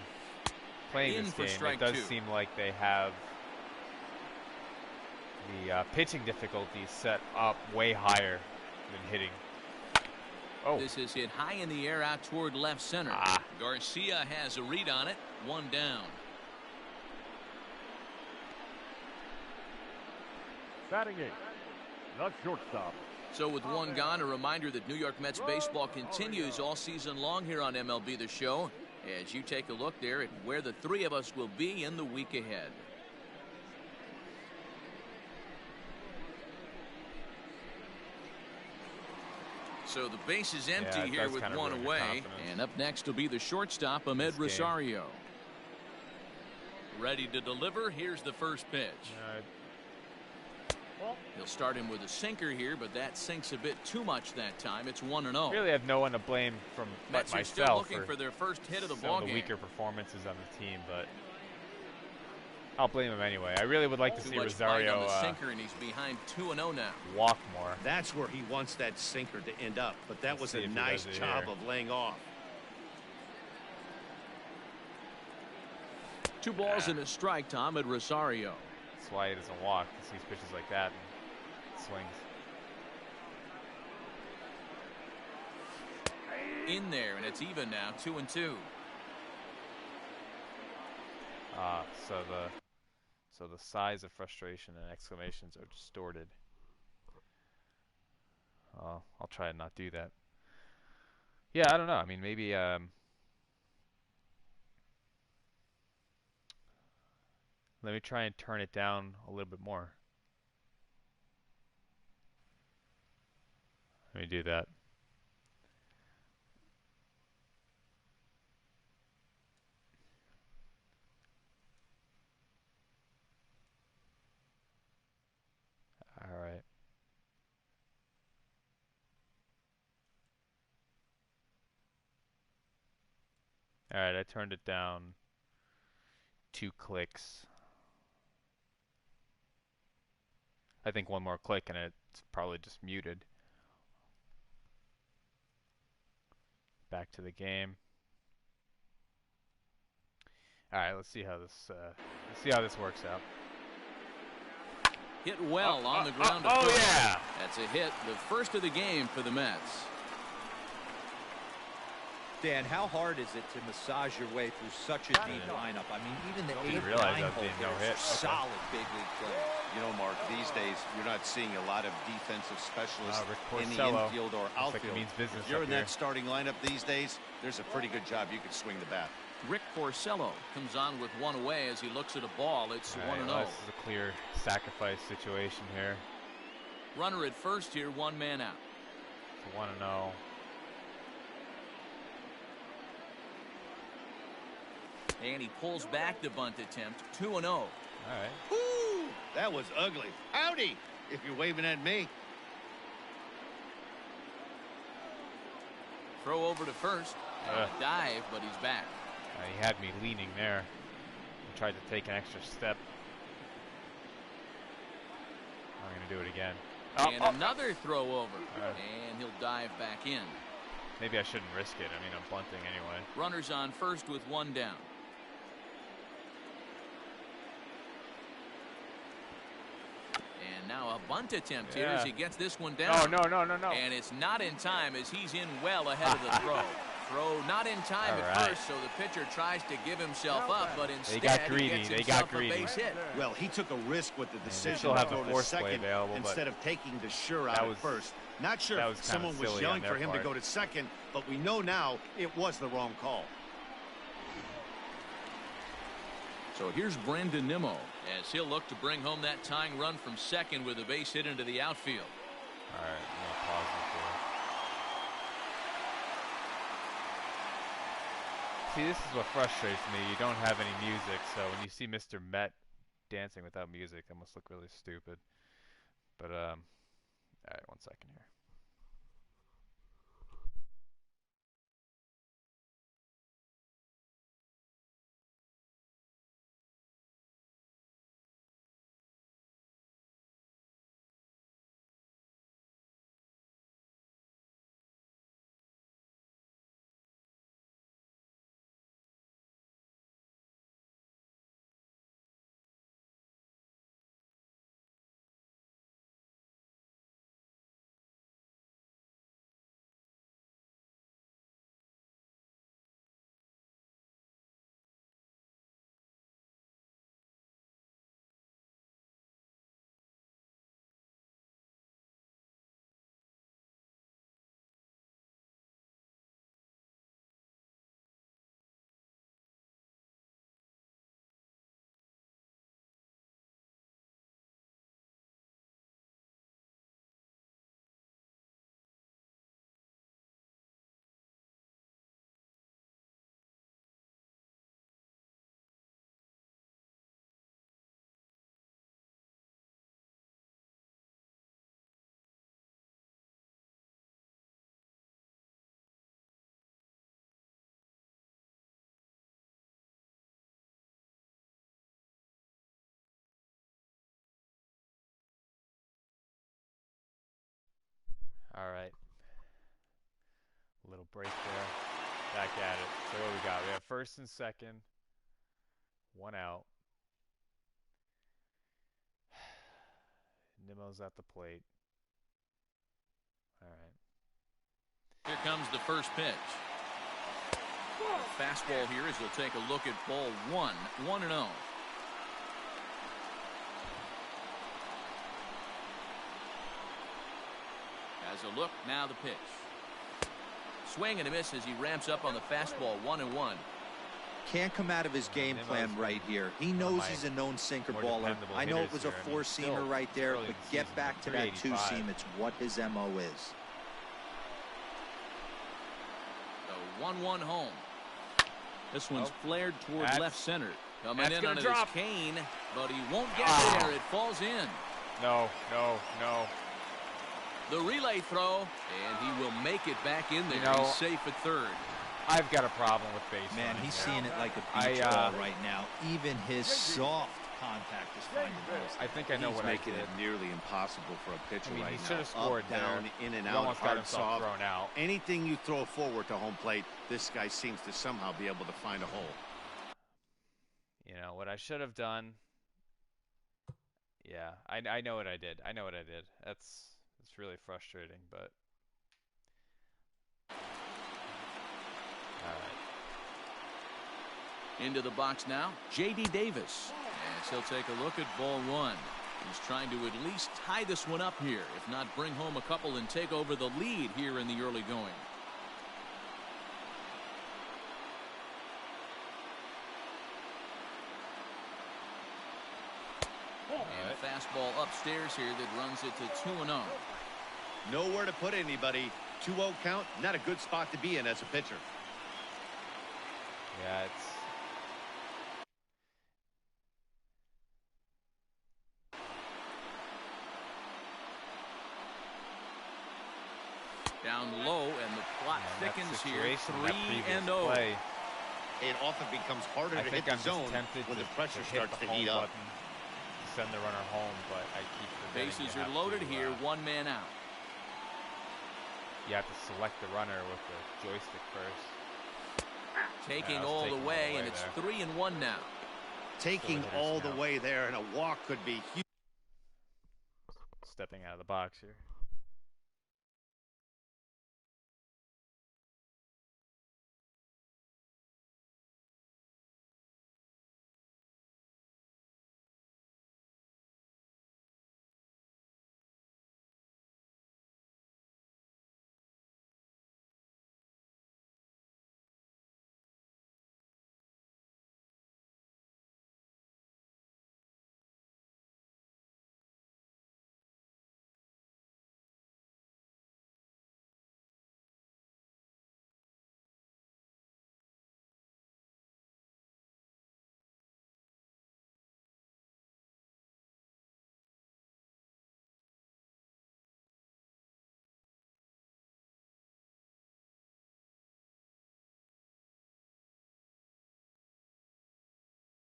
Speaker 1: playing this game, it does seem like they have the pitching difficulty set up way higher than hitting. Oh.
Speaker 2: This is hit high in the air out toward left center. Garcia has a read on it. One down.
Speaker 6: Batting eight, the shortstop.
Speaker 2: So with one gone, a reminder that New York Mets baseball continues all season long here on MLB The Show, as you take a look there at where the three of us will be in the week ahead. So the base is empty here with one away. And up next will be the shortstop, Ahmed Rosario. Ready to deliver. Here's the first pitch. He'll start him with a sinker here, but that sinks a bit too much that time. It's 1-0.
Speaker 1: Really have no one to blame from
Speaker 2: Mets
Speaker 1: myself
Speaker 2: still looking for their first hit of the ball
Speaker 1: game.
Speaker 2: game.
Speaker 1: Weaker performances on the team, but I'll blame him anyway. I really would like to see Rosario
Speaker 2: on the sinker, and he's behind 2-0 now.
Speaker 1: Walk more.
Speaker 3: That's where he wants that sinker to end up, but that was a nice job of laying off.
Speaker 2: 2 balls and a strike to Ahmed Rosario.
Speaker 1: That's why he doesn't walk. He sees pitches like that and swings.
Speaker 2: In there, and it's even now, 2-2.
Speaker 1: So the size of frustration and exclamations are distorted. I'll try and not do that. Yeah, I don't know. I mean, maybe let me try and turn it down a little bit more. Let me do that. All right. All right, I turned it down 2 clicks. I think one more click and it's probably just muted. Back to the game. All right, let's see how this works out.
Speaker 2: Hit well on the ground.
Speaker 1: Oh yeah,
Speaker 2: that's a hit, the first of the game for the Mets.
Speaker 4: Dan, how hard is it to massage your way through such a deep lineup? I mean, even the 8-9 hole there is solid big league play.
Speaker 3: You know, Mark, these days you're not seeing a lot of defensive specialists in the
Speaker 1: Porcello.
Speaker 3: infield or outfield.
Speaker 1: Like it means business
Speaker 3: if you're in
Speaker 1: here.
Speaker 3: that starting lineup these days, there's a pretty good job you could swing the bat.
Speaker 2: Rick Porcello comes on with one away as he looks at a ball. It's 1-0.
Speaker 1: Well, this is a clear sacrifice situation here.
Speaker 2: Runner at first here, one man out.
Speaker 1: It's 1-0.
Speaker 2: And he pulls back the bunt attempt. 2-0.
Speaker 1: All right.
Speaker 3: Woo! That was ugly. Howdy, if you're waving at me.
Speaker 2: Throw over to first. A dive, but he's back.
Speaker 1: He had me leaning there. He tried to take an extra step. I'm going to do it again.
Speaker 2: And another throw over. And he'll dive back in.
Speaker 1: Maybe I shouldn't risk it. I mean, I'm bunting anyway.
Speaker 2: Runners on first with one down. And now a bunt attempt here as he gets this one down.
Speaker 1: Oh, no.
Speaker 2: And it's not in time as he's in well ahead of the throw. Throw not in time at first, so the pitcher tries to give himself up, but instead he gets himself a base hit.
Speaker 3: Well, he took a risk with the decision
Speaker 1: still
Speaker 3: to
Speaker 1: have
Speaker 3: throw
Speaker 1: the
Speaker 3: to
Speaker 1: force play
Speaker 3: second
Speaker 1: available,
Speaker 3: instead of taking the sure out at first. Not sure if someone was yelling for him to go to second, but we know now it was the wrong call.
Speaker 2: So here's Brandon Nimmo as he'll look to bring home that tying run from second with a base hit into the outfield.
Speaker 1: All right, I'm going to pause this here. See, this is what frustrates me. You don't have any music, so when you see Mr. Met dancing without music, that must look really stupid. But, all right, 1 second here. All right. Little break there. Back at it. So what we got? We have first and second. One out. Nimmo's at the plate. All right.
Speaker 2: Here comes the first pitch. The fastball here as he'll take a look at ball one. 1-0. Has a look, now the pitch. Swing and a miss as he ramps up on the fastball. 1-1.
Speaker 4: Can't come out of his game plan right here. He knows he's a known sinker baller. I know it was a four-seamer right there, but get back to that two-seam. It's what his MO is.
Speaker 2: The 1-1 home. This one's flared toward left center. Coming in under this Kane, but he won't get there. It falls in.
Speaker 1: No.
Speaker 2: The relay throw, and he will make it back in there. He's safe at third.
Speaker 1: I've got a problem with base
Speaker 4: Man,
Speaker 1: running
Speaker 4: he's
Speaker 1: now.
Speaker 4: seeing it like a beach ball right now. Even his soft contact is finding holes.
Speaker 1: I think I know what I did.
Speaker 3: He's making it nearly impossible for a pitcher right now.
Speaker 1: He should have scored
Speaker 3: up, down,
Speaker 1: there.
Speaker 3: in and
Speaker 1: He
Speaker 3: out,
Speaker 1: almost got
Speaker 3: hard,
Speaker 1: himself
Speaker 3: soft.
Speaker 1: thrown out.
Speaker 3: Anything you throw forward to home plate, this guy seems to somehow be able to find a hole.
Speaker 1: You know what I should have done? Yeah, I know what I did. It's really frustrating, but all right.
Speaker 2: Into the box now, J.D. Davis. As he'll take a look at ball one. He's trying to at least tie this one up here, if not bring home a couple and take over the lead here in the early going. And a fastball upstairs here that runs it to 2-0.
Speaker 3: Nowhere to put anybody. 2-0 count, not a good spot to be in as a pitcher.
Speaker 1: Yeah, it's
Speaker 2: down low, and the plot thickens here. 3-0.
Speaker 1: Play,
Speaker 3: It often becomes harder
Speaker 1: I
Speaker 3: to
Speaker 1: think
Speaker 3: hit
Speaker 1: I'm
Speaker 3: the
Speaker 1: just
Speaker 3: zone
Speaker 1: tempted
Speaker 3: when
Speaker 1: to,
Speaker 3: the pressure
Speaker 1: to hit
Speaker 3: starts
Speaker 1: the
Speaker 3: to
Speaker 1: home
Speaker 3: heat up.
Speaker 1: button, send the runner home, but I keep forgetting.
Speaker 2: Bases
Speaker 1: you
Speaker 2: are
Speaker 1: have
Speaker 2: loaded
Speaker 1: to,
Speaker 2: here, one man out.
Speaker 1: You have to select the runner with the joystick first.
Speaker 2: Taking
Speaker 1: I was
Speaker 2: all
Speaker 1: taking
Speaker 2: the way, and
Speaker 1: there.
Speaker 2: it's 3-1 now.
Speaker 3: Taking
Speaker 1: hitters
Speaker 3: all the
Speaker 1: now.
Speaker 3: way there, and a walk could be huge.
Speaker 1: Stepping out of the box here.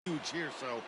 Speaker 3: Huge here, so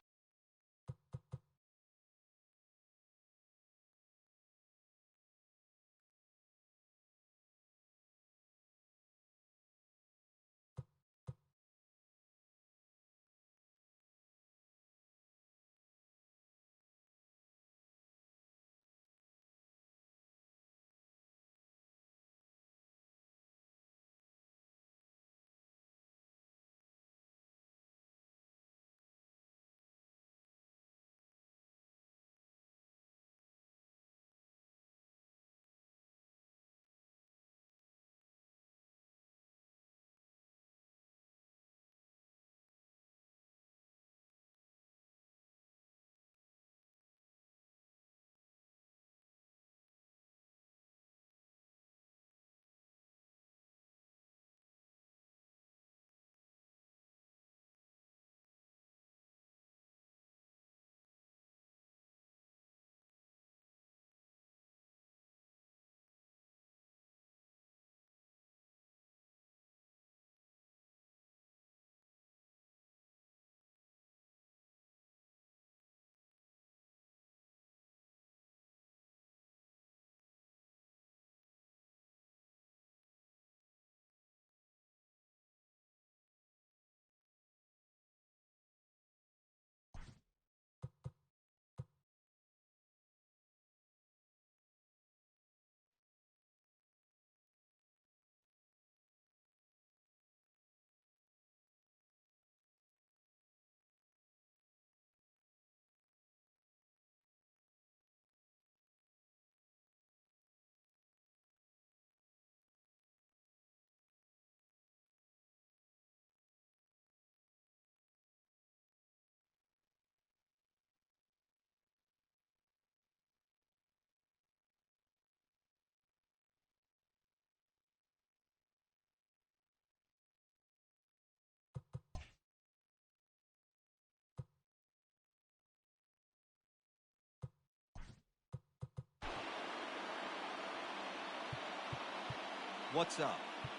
Speaker 4: What's up?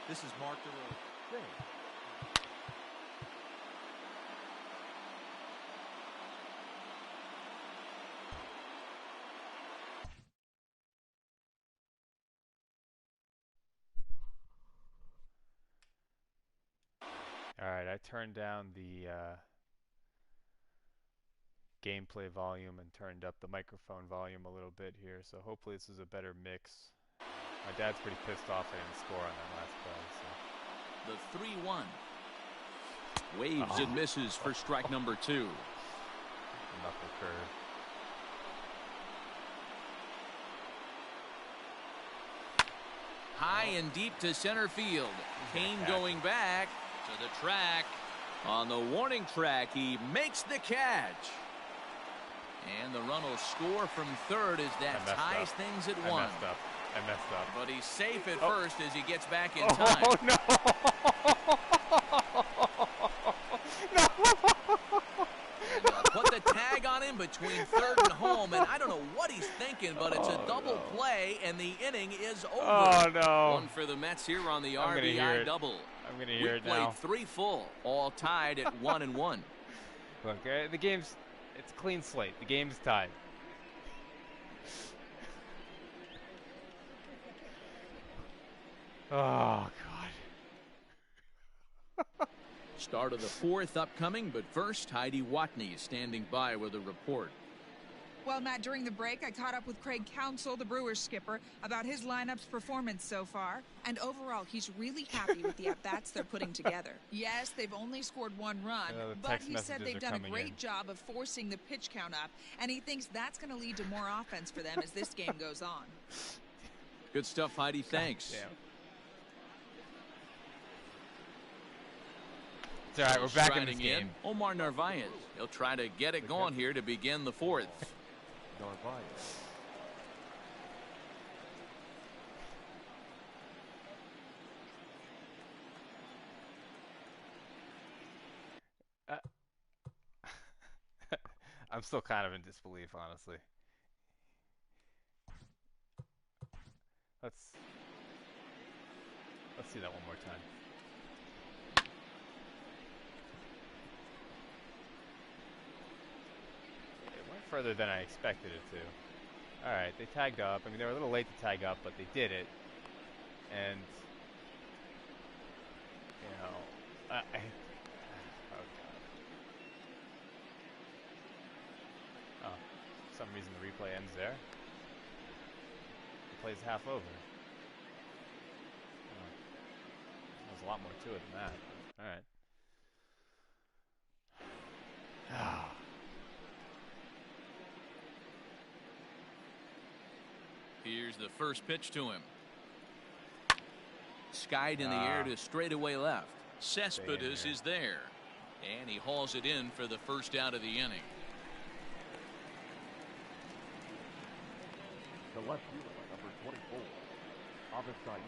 Speaker 4: This is Mark DeRosa.
Speaker 1: Alright, I turned down the gameplay volume and turned up the microphone volume a little bit here, so hopefully this is a better mix. My dad's pretty pissed off I didn't score on that last play.
Speaker 2: The 3-1. Waves and misses for strike number 2.
Speaker 1: Knuckle curve.
Speaker 2: High and deep to center field. Kane going back to the track. On the warning track, he makes the catch. And the run will score from third as that ties things at 1.
Speaker 1: I messed up.
Speaker 2: But he's safe at first as he gets back in time.
Speaker 1: Oh, no!
Speaker 2: Put the tag on him between third and home, and I don't know what he's thinking, but it's a double play, and the inning is over.
Speaker 1: Oh, no.
Speaker 2: One for the Mets here on the RBI double.
Speaker 1: I'm going to hear it now.
Speaker 2: We played 3 full, all tied at 1-1.
Speaker 1: Look, the game's, it's a clean slate. The game's tied. Oh, God.
Speaker 2: Start of the 4th upcoming, but first, Heidi Watney is standing by with a report.
Speaker 7: Well, Matt, during the break, I caught up with Craig Counsell, the Brewers skipper, about his lineup's performance so far. And overall, he's really happy with the at-bats they're putting together. Yes, they've only scored 1 run, but he said they've done a great job of forcing the pitch count up, and he thinks that's going to lead to more offense for them as this game goes on.
Speaker 2: Good stuff, Heidi. Thanks.
Speaker 1: Damn. It's all right, we're back in this game.
Speaker 2: Omar Narvaez. He'll try to get it going here to begin the 4th.
Speaker 6: Narvaez.
Speaker 1: I'm still kind of in disbelief, honestly. Let's see that one more time. It went further than I expected it to. Alright, they tagged up. I mean, they were a little late to tag up, but they did it. And, you know, oh, God. Oh, for some reason the replay ends there. The play's half over. Oh. There's a lot more to it than that. Alright.
Speaker 2: Here's the first pitch to him. Skied in the air to straightaway left. Cespedes is there. And he hauls it in for the first out of the inning.
Speaker 6: The left fielder, number 24, Avisail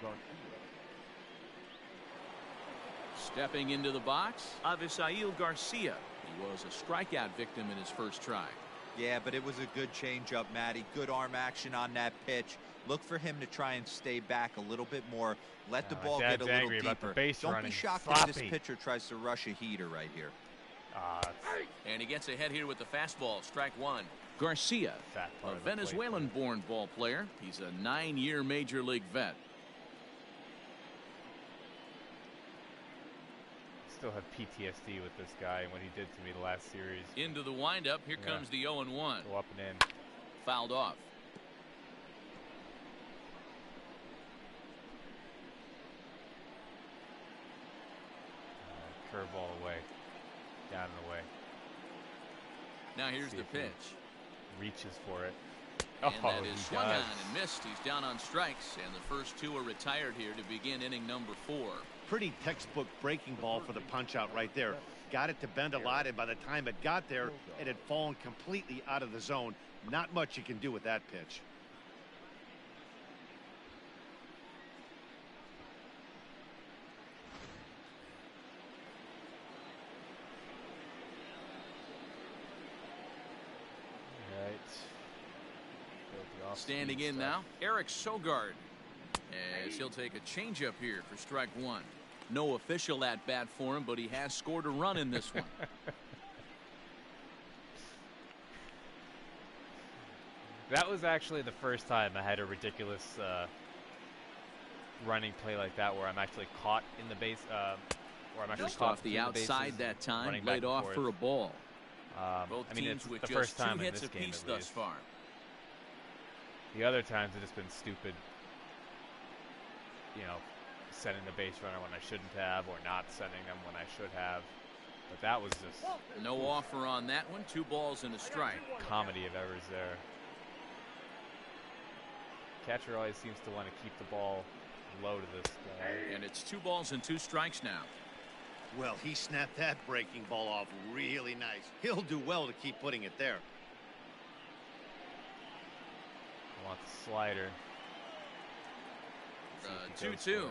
Speaker 6: Garcia.
Speaker 2: Stepping into the box, Avisail Garcia. He was a strikeout victim in his first try.
Speaker 4: Yeah, but it was a good changeup, Matty. Good arm action on that pitch. Look for him to try and stay back a little bit more. Let the ball get a little deeper. Don't be shocked if this pitcher tries to rush a heater right here.
Speaker 2: And he gets ahead here with the fastball. Strike 1. Garcia, a Venezuelan-born ball player. He's a 9-year Major League vet.
Speaker 1: Still have PTSD with this guy and what he did to me the last series.
Speaker 2: Into the windup. Here comes the 0-1.
Speaker 1: Go up and in.
Speaker 2: Fouled off.
Speaker 1: Curveball away. Down and away.
Speaker 2: Now here's the pitch.
Speaker 1: Reaches for it.
Speaker 2: And that is swung on and missed. He's down on strikes, and the first 2 are retired here to begin inning number 4.
Speaker 3: Pretty textbook breaking ball for the punch out right there. Got it to bend a lot, and by the time it got there, it had fallen completely out of the zone. Not much you can do with that pitch.
Speaker 2: Standing in now, Eric Sogard. as he'll take a changeup here for strike one. No official at bat for him, but he has scored a run in this one.
Speaker 1: That was actually the first time I had a ridiculous running play like that, where I'm actually caught in the base, where I'm actually
Speaker 2: Just
Speaker 1: caught
Speaker 2: off the outside that time, laid off for a ball. Both
Speaker 1: I mean,
Speaker 2: teams
Speaker 1: it's
Speaker 2: with
Speaker 1: the
Speaker 2: just
Speaker 1: first time
Speaker 2: 2
Speaker 1: in
Speaker 2: hits
Speaker 1: this game
Speaker 2: apiece
Speaker 1: at
Speaker 2: thus
Speaker 1: least.
Speaker 2: far.
Speaker 1: The other times have just been stupid, you know, setting the base runner when I shouldn't have, or not setting them when I should have. But that was just
Speaker 2: no offer on that one. 2 balls and a strike.
Speaker 1: Comedy of errors there. Catcher always seems to want to keep the ball low to this guy.
Speaker 2: And it's 2 balls and 2 strikes now.
Speaker 3: Well, he snapped that breaking ball off really nice. He'll do well to keep putting it there.
Speaker 1: I want the slider.
Speaker 2: 2-2.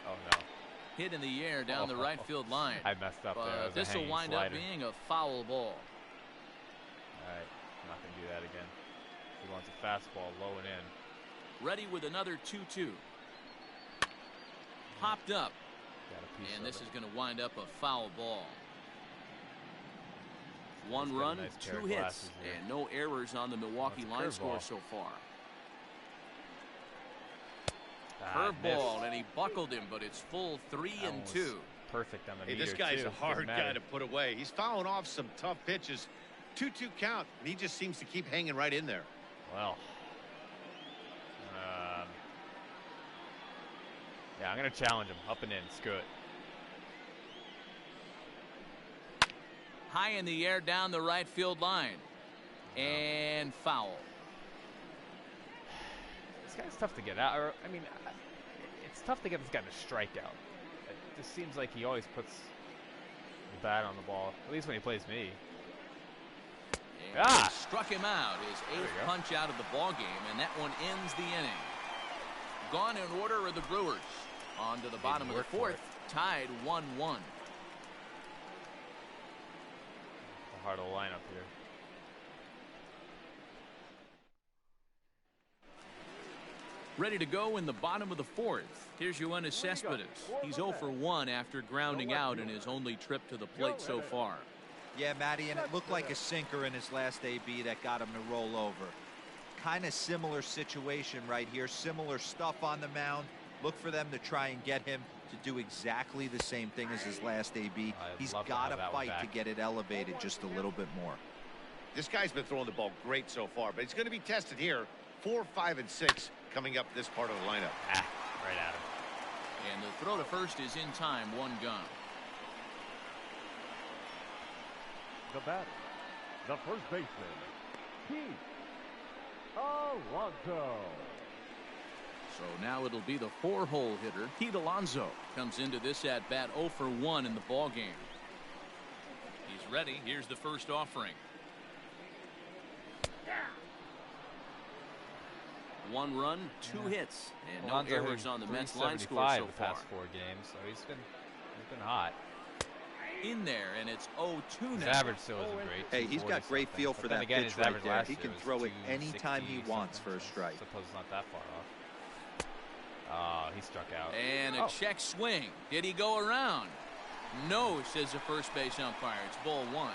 Speaker 1: Oh no.
Speaker 2: Hit in the air down the right field line.
Speaker 1: I messed up there.
Speaker 2: This will wind up being a foul ball.
Speaker 1: Alright, I'm not going to do that again. He wants a fastball low and in.
Speaker 2: Ready with another 2-2. Popped up. And this is going to wind up a foul ball. 1 run, 2 hits, and no errors on the Milwaukee line score so far. Curveball, and he buckled him, but it's full 3-2.
Speaker 1: Perfect on the meter.
Speaker 3: This guy's
Speaker 1: too.
Speaker 3: a hard guy to put away. He's fouling off some tough pitches. 2-2 count, and he just seems to keep hanging right in there.
Speaker 1: Well, yeah, I'm going to challenge him. Up and in. Screw it.
Speaker 2: High in the air down the right field line. And foul.
Speaker 1: This guy's tough to get out. I mean, it's tough to get this guy to strike out. It just seems like he always puts the bat on the ball, at least when he plays me.
Speaker 2: And struck him out. His 8th punch out of the ball game, and that one ends the inning. Gone in order are the Brewers. On to the bottom of the 4th, tied 1-1.
Speaker 1: The heart of the lineup here.
Speaker 2: Ready to go in the bottom of the 4th. Here's Yoenis Cespedes. He's 0 for 1 after grounding out in his only trip to the plate so far.
Speaker 4: Yeah, Matty, and it looked like a sinker in his last AB that got him to roll over. Kind of similar situation right here. Similar stuff on the mound. Look for them to try and get him to do exactly the same thing as his last AB. He's got to fight to get it elevated just a little bit more.
Speaker 3: This guy's been throwing the ball great so far, but he's going to be tested here. 4, 5, and 6 coming up this part of the lineup.
Speaker 1: Right at him.
Speaker 2: And the throw to first is in time. 1 gone.
Speaker 6: The batter, the first baseman, Pete Alonso.
Speaker 2: So now it'll be the 4-hole hitter, Pete Alonso, comes into this at bat 0 for 1 in the ball game. He's ready. Here's the first offering. 1 run, 2 hits, and no errors on the Mets line score so far.
Speaker 1: Past 4 games, so he's been hot.
Speaker 2: In there, and it's 0-2 now.
Speaker 1: His average still isn't great.
Speaker 4: Hey, he's got great feel for that pitch right there. He can throw it anytime he wants for a strike.
Speaker 1: I suppose it's not that far off. Oh, he struck out.
Speaker 2: And a check swing. Did he go around? No, says the first base umpire. It's ball 1.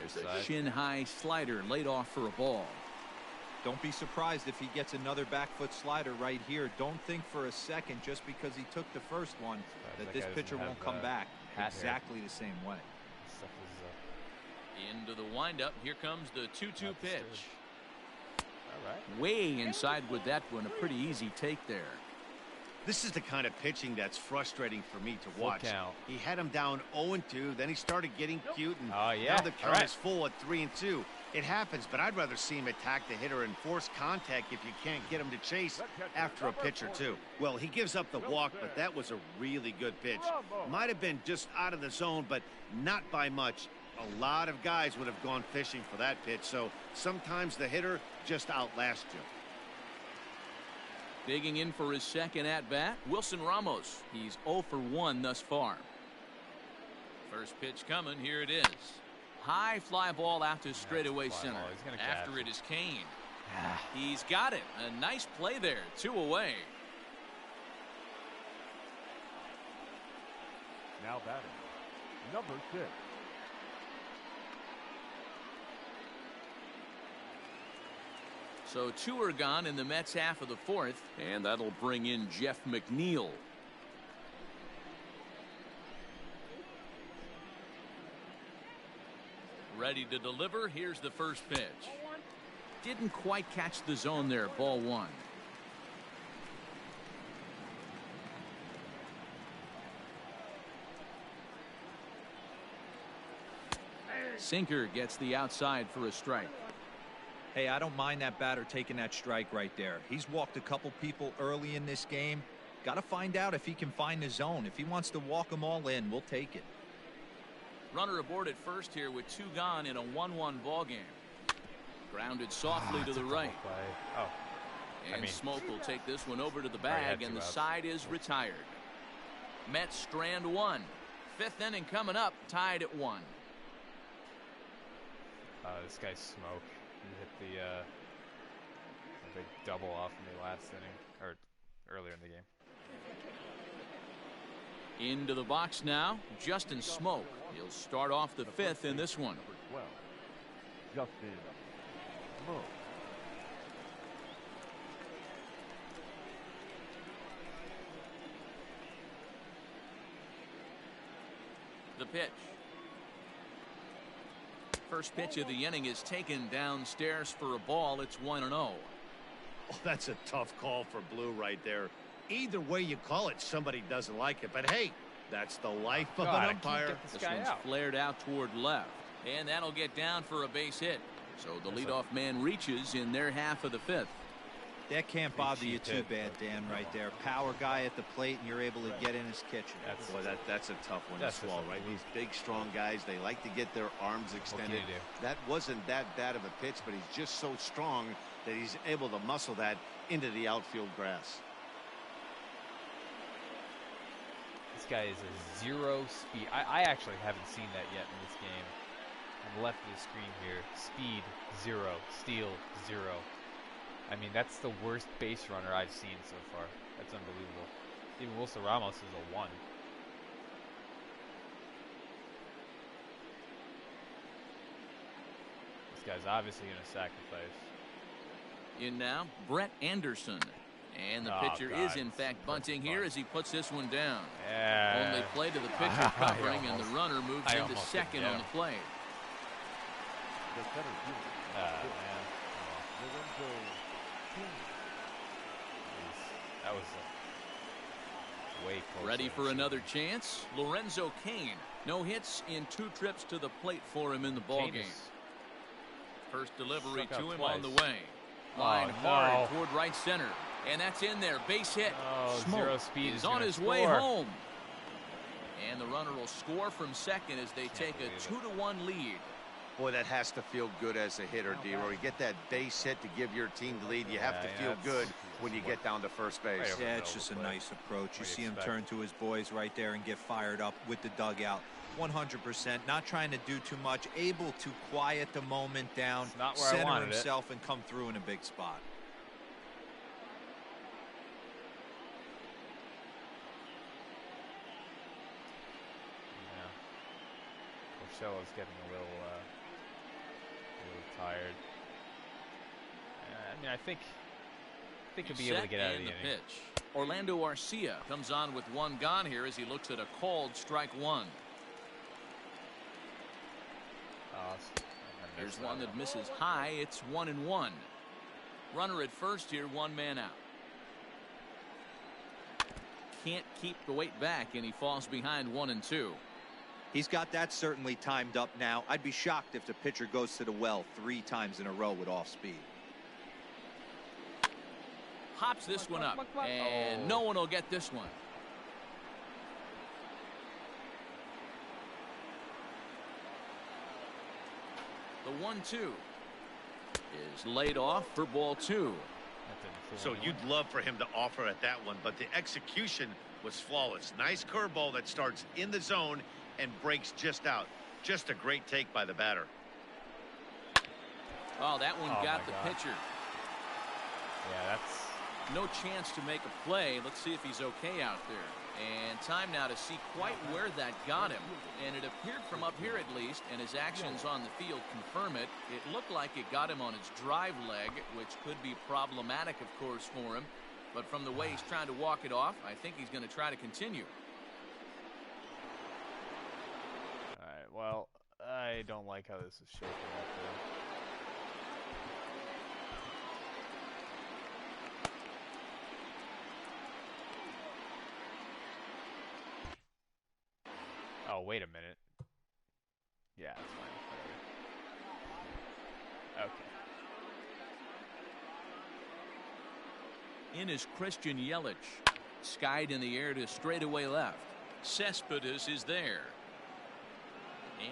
Speaker 2: There's a shin-high slider laid off for a ball.
Speaker 4: Don't be surprised if he gets another back foot slider right here. Don't think for a second, just because he took the first one, that this pitcher won't come back exactly the same way.
Speaker 2: Into the windup. Here comes the 2-2 pitch.
Speaker 1: All right.
Speaker 2: Way inside with that one. A pretty easy take there.
Speaker 3: This is the kind of pitching that's frustrating for me to watch.
Speaker 1: Count.
Speaker 3: He had him down 0-2, then he started getting cute, and
Speaker 1: yeah.
Speaker 3: now the count is full at 3-2. It happens, but I'd rather see him attack the hitter and force contact if you can't get him to chase after a pitch or two. Well, he gives up the walk, but that was a really good pitch. Might have been just out of the zone, but not by much. A lot of guys would have gone fishing for that pitch, so sometimes the hitter just outlasts you.
Speaker 2: Digging in for his second at-bat, Wilson Ramos. He's 0 for 1 thus far. First pitch coming. Here it is. High fly ball out to straightaway center.
Speaker 1: After
Speaker 2: it is Kane. He's got it. A nice play there. 2 away.
Speaker 6: Now batting, number 6.
Speaker 2: So 2 are gone in the Mets half of the 4th, and that'll bring in Jeff McNeil. Ready to deliver. Here's the first pitch. Didn't quite catch the zone there. Ball 1. Sinker gets the outside for a strike.
Speaker 4: Hey, I don't mind that batter taking that strike right there. He's walked a couple people early in this game. Got to find out if he can find the zone. If he wants to walk them all in, we'll take it.
Speaker 2: Runner aboard at first here with 2 gone in a 1-1 ball game. Grounded softly to the right.
Speaker 1: Oh.
Speaker 2: And Smoke will take this one over to the bag, and the side is retired. Mets strand 1. 5th inning coming up, tied at 1.
Speaker 1: This guy's Smoke. He hit the big double off in the last inning, or earlier in the game.
Speaker 2: Into the box now, Justin Smoke. He'll start off the 5th in this one.
Speaker 6: Number 12, Justin Smoke.
Speaker 2: The pitch. First pitch of the inning is taken downstairs for a ball. It's 1-0.
Speaker 3: Oh, that's a tough call for Blue right there. Either way you call it, somebody doesn't like it. But hey, that's the life of an umpire.
Speaker 2: This one's flared out toward left, and that'll get down for a base hit. So the leadoff man reaches in their half of the 5th.
Speaker 4: That can't bother you too bad, Dan, right there. Power guy at the plate, and you're able to get in his kitchen.
Speaker 3: That's a tough one to swallow, right? These big, strong guys, they like to get their arms extended. That wasn't that bad of a pitch, but he's just so strong that he's able to muscle that into the outfield grass.
Speaker 1: This guy is a 0 speed. I actually haven't seen that yet in this game. On the left of the screen here, speed 0, steal 0. I mean, that's the worst base runner I've seen so far. That's unbelievable. Even Wilson Ramos is a 1. This guy's obviously going to sacrifice.
Speaker 2: In now, Brett Anderson. And the pitcher is, in fact, bunting here as he puts this one down.
Speaker 1: Yeah.
Speaker 2: Only play to the pitcher covering, and the runner moves into second on the play.
Speaker 6: The center fielder, Lorenzo Kane.
Speaker 1: That was way close.
Speaker 2: Ready for another chance. Lorenzo Kane. No hits in 2 trips to the plate for him in the ball game. First delivery to him on the way. Line hard toward right center. And that's in there. Base hit.
Speaker 1: Smoke 0 speed
Speaker 2: is on his way home. And the runner will score from second as they take a 2-1 lead.
Speaker 3: Boy, that has to feel good as a hitter, D-Roy. You get that base hit to give your team the lead. You have to feel good when you get down to first base.
Speaker 4: Yeah, it's just a nice approach. You see him turn to his boys right there and get fired up with the dugout. 100%. Not trying to do too much. Able to quiet the moment down, center himself, and come through in a big spot.
Speaker 1: Porcello's getting a little tired. I mean, I think he'll be able to get out of the inning.
Speaker 2: Pitch. Orlando Arcia comes on with 1 gone here as he looks at a called strike 1. There's one that misses high. It's 1-1. Runner at first here, 1 man out. Can't keep the weight back, and he falls behind 1-2.
Speaker 4: He's got that certainly timed up now. I'd be shocked if the pitcher goes to the well 3 times in a row with off speed.
Speaker 2: Hops this one up, and no one will get this one. The 1-2 is laid off for ball 2.
Speaker 3: So you'd love for him to offer at that one, but the execution was flawless. Nice curveball that starts in the zone and breaks just out. Just a great take by the batter.
Speaker 2: Oh, that one got the pitcher.
Speaker 1: Yeah, that's...
Speaker 2: No chance to make a play. Let's see if he's okay out there. And time now to see quite where that got him. And it appeared from up here at least, and his actions on the field confirm it. It looked like it got him on his drive leg, which could be problematic, of course, for him. But from the way he's trying to walk it off, I think he's going to try to continue.
Speaker 1: All right, well, I don't like how this is shaping up there. Oh, wait a minute. Yeah, that's fine. Whatever. Okay.
Speaker 2: In is Christian Yelich. Skied in the air to straightaway left. Cespedes is there.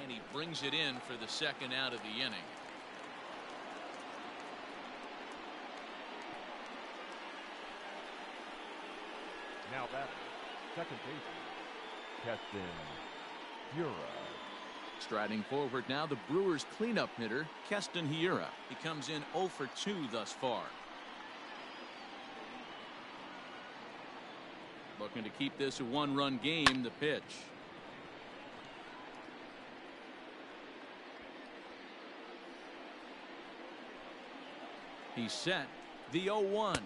Speaker 2: And he brings it in for the second out of the inning.
Speaker 6: Now that second baseman, Keston Hiura.
Speaker 2: Striding forward now, the Brewers cleanup hitter, Keston Hiura. He comes in 0 for 2 thus far. Looking to keep this a one-run game, the pitch. He's set. The 0-1.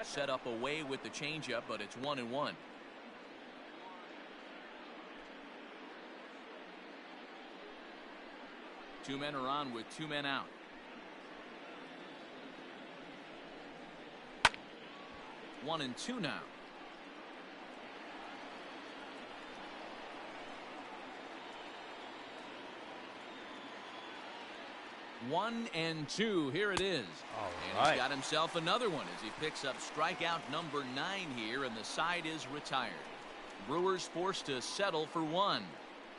Speaker 2: Set up away with the changeup, but it's 1-1. Two men are on with 2 men out. One and two now. One and two. Here it is.
Speaker 1: All
Speaker 2: and
Speaker 1: right.
Speaker 2: He's got himself another one as he picks up strikeout number 9 here, and the side is retired. Brewers forced to settle for 1.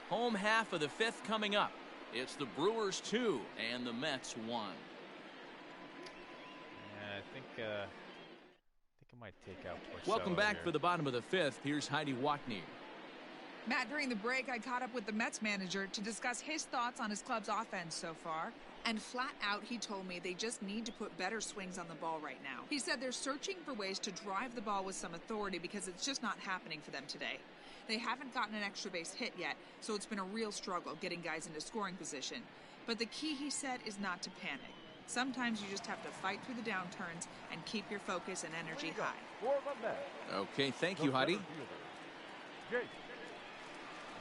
Speaker 2: Home half of the 5th coming up. It's the Brewers 2 and the Mets 1.
Speaker 1: Yeah, I think I might take out Porcello.
Speaker 2: Welcome back
Speaker 1: here.
Speaker 2: for the bottom of the 5th. Here's Heidi Watney.
Speaker 7: Matt, during the break, I caught up with the Mets manager to discuss his thoughts on his club's offense so far. And flat out, he told me they just need to put better swings on the ball right now. He said they're searching for ways to drive the ball with some authority because it's just not happening for them today. They haven't gotten an extra base hit yet, so it's been a real struggle getting guys into scoring position. But the key, he said, is not to panic. Sometimes you just have to fight through the downturns and keep your focus and energy high.
Speaker 6: For the Mets,
Speaker 2: Okay, thank you, Heidi.
Speaker 6: Jake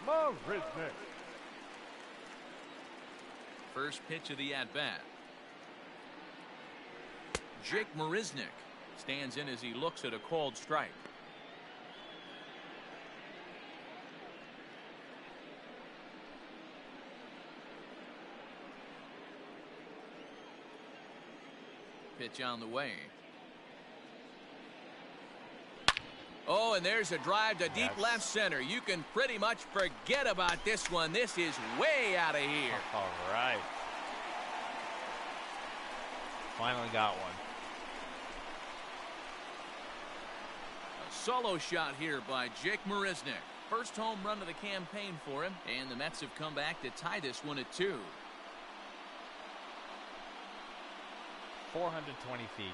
Speaker 6: Marisnick.
Speaker 2: First pitch of the at-bat. Jake Marisnick stands in as he looks at a called strike. Pitch on the way. Oh, and there's a drive to deep left center. You can pretty much forget about this one. This is way out of here.
Speaker 1: All right. Finally got one.
Speaker 2: A solo shot here by Jake Marisnick. First home run of the campaign for him, and the Mets have come back to tie this one at 2.
Speaker 1: 420 feet.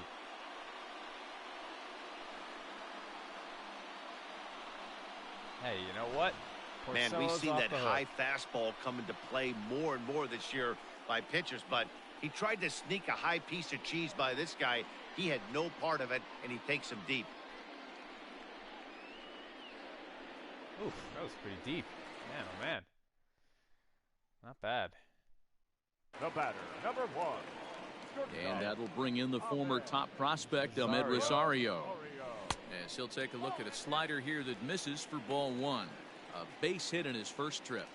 Speaker 1: Hey, you know what?
Speaker 3: Man, we
Speaker 1: Porcello's
Speaker 3: see
Speaker 1: off
Speaker 3: that
Speaker 1: the hook.
Speaker 3: high fastball come into play more and more this year by pitchers, but he tried to sneak a high piece of cheese by this guy. He had no part of it, and he takes him deep.
Speaker 1: Oof, that was pretty deep. Man, oh man. Not bad.
Speaker 6: The batter, number 1.
Speaker 2: And that'll bring in the former top prospect, Ahmed Rosario. As he'll take a look at a slider here that misses for ball 1. A base hit in his first trip.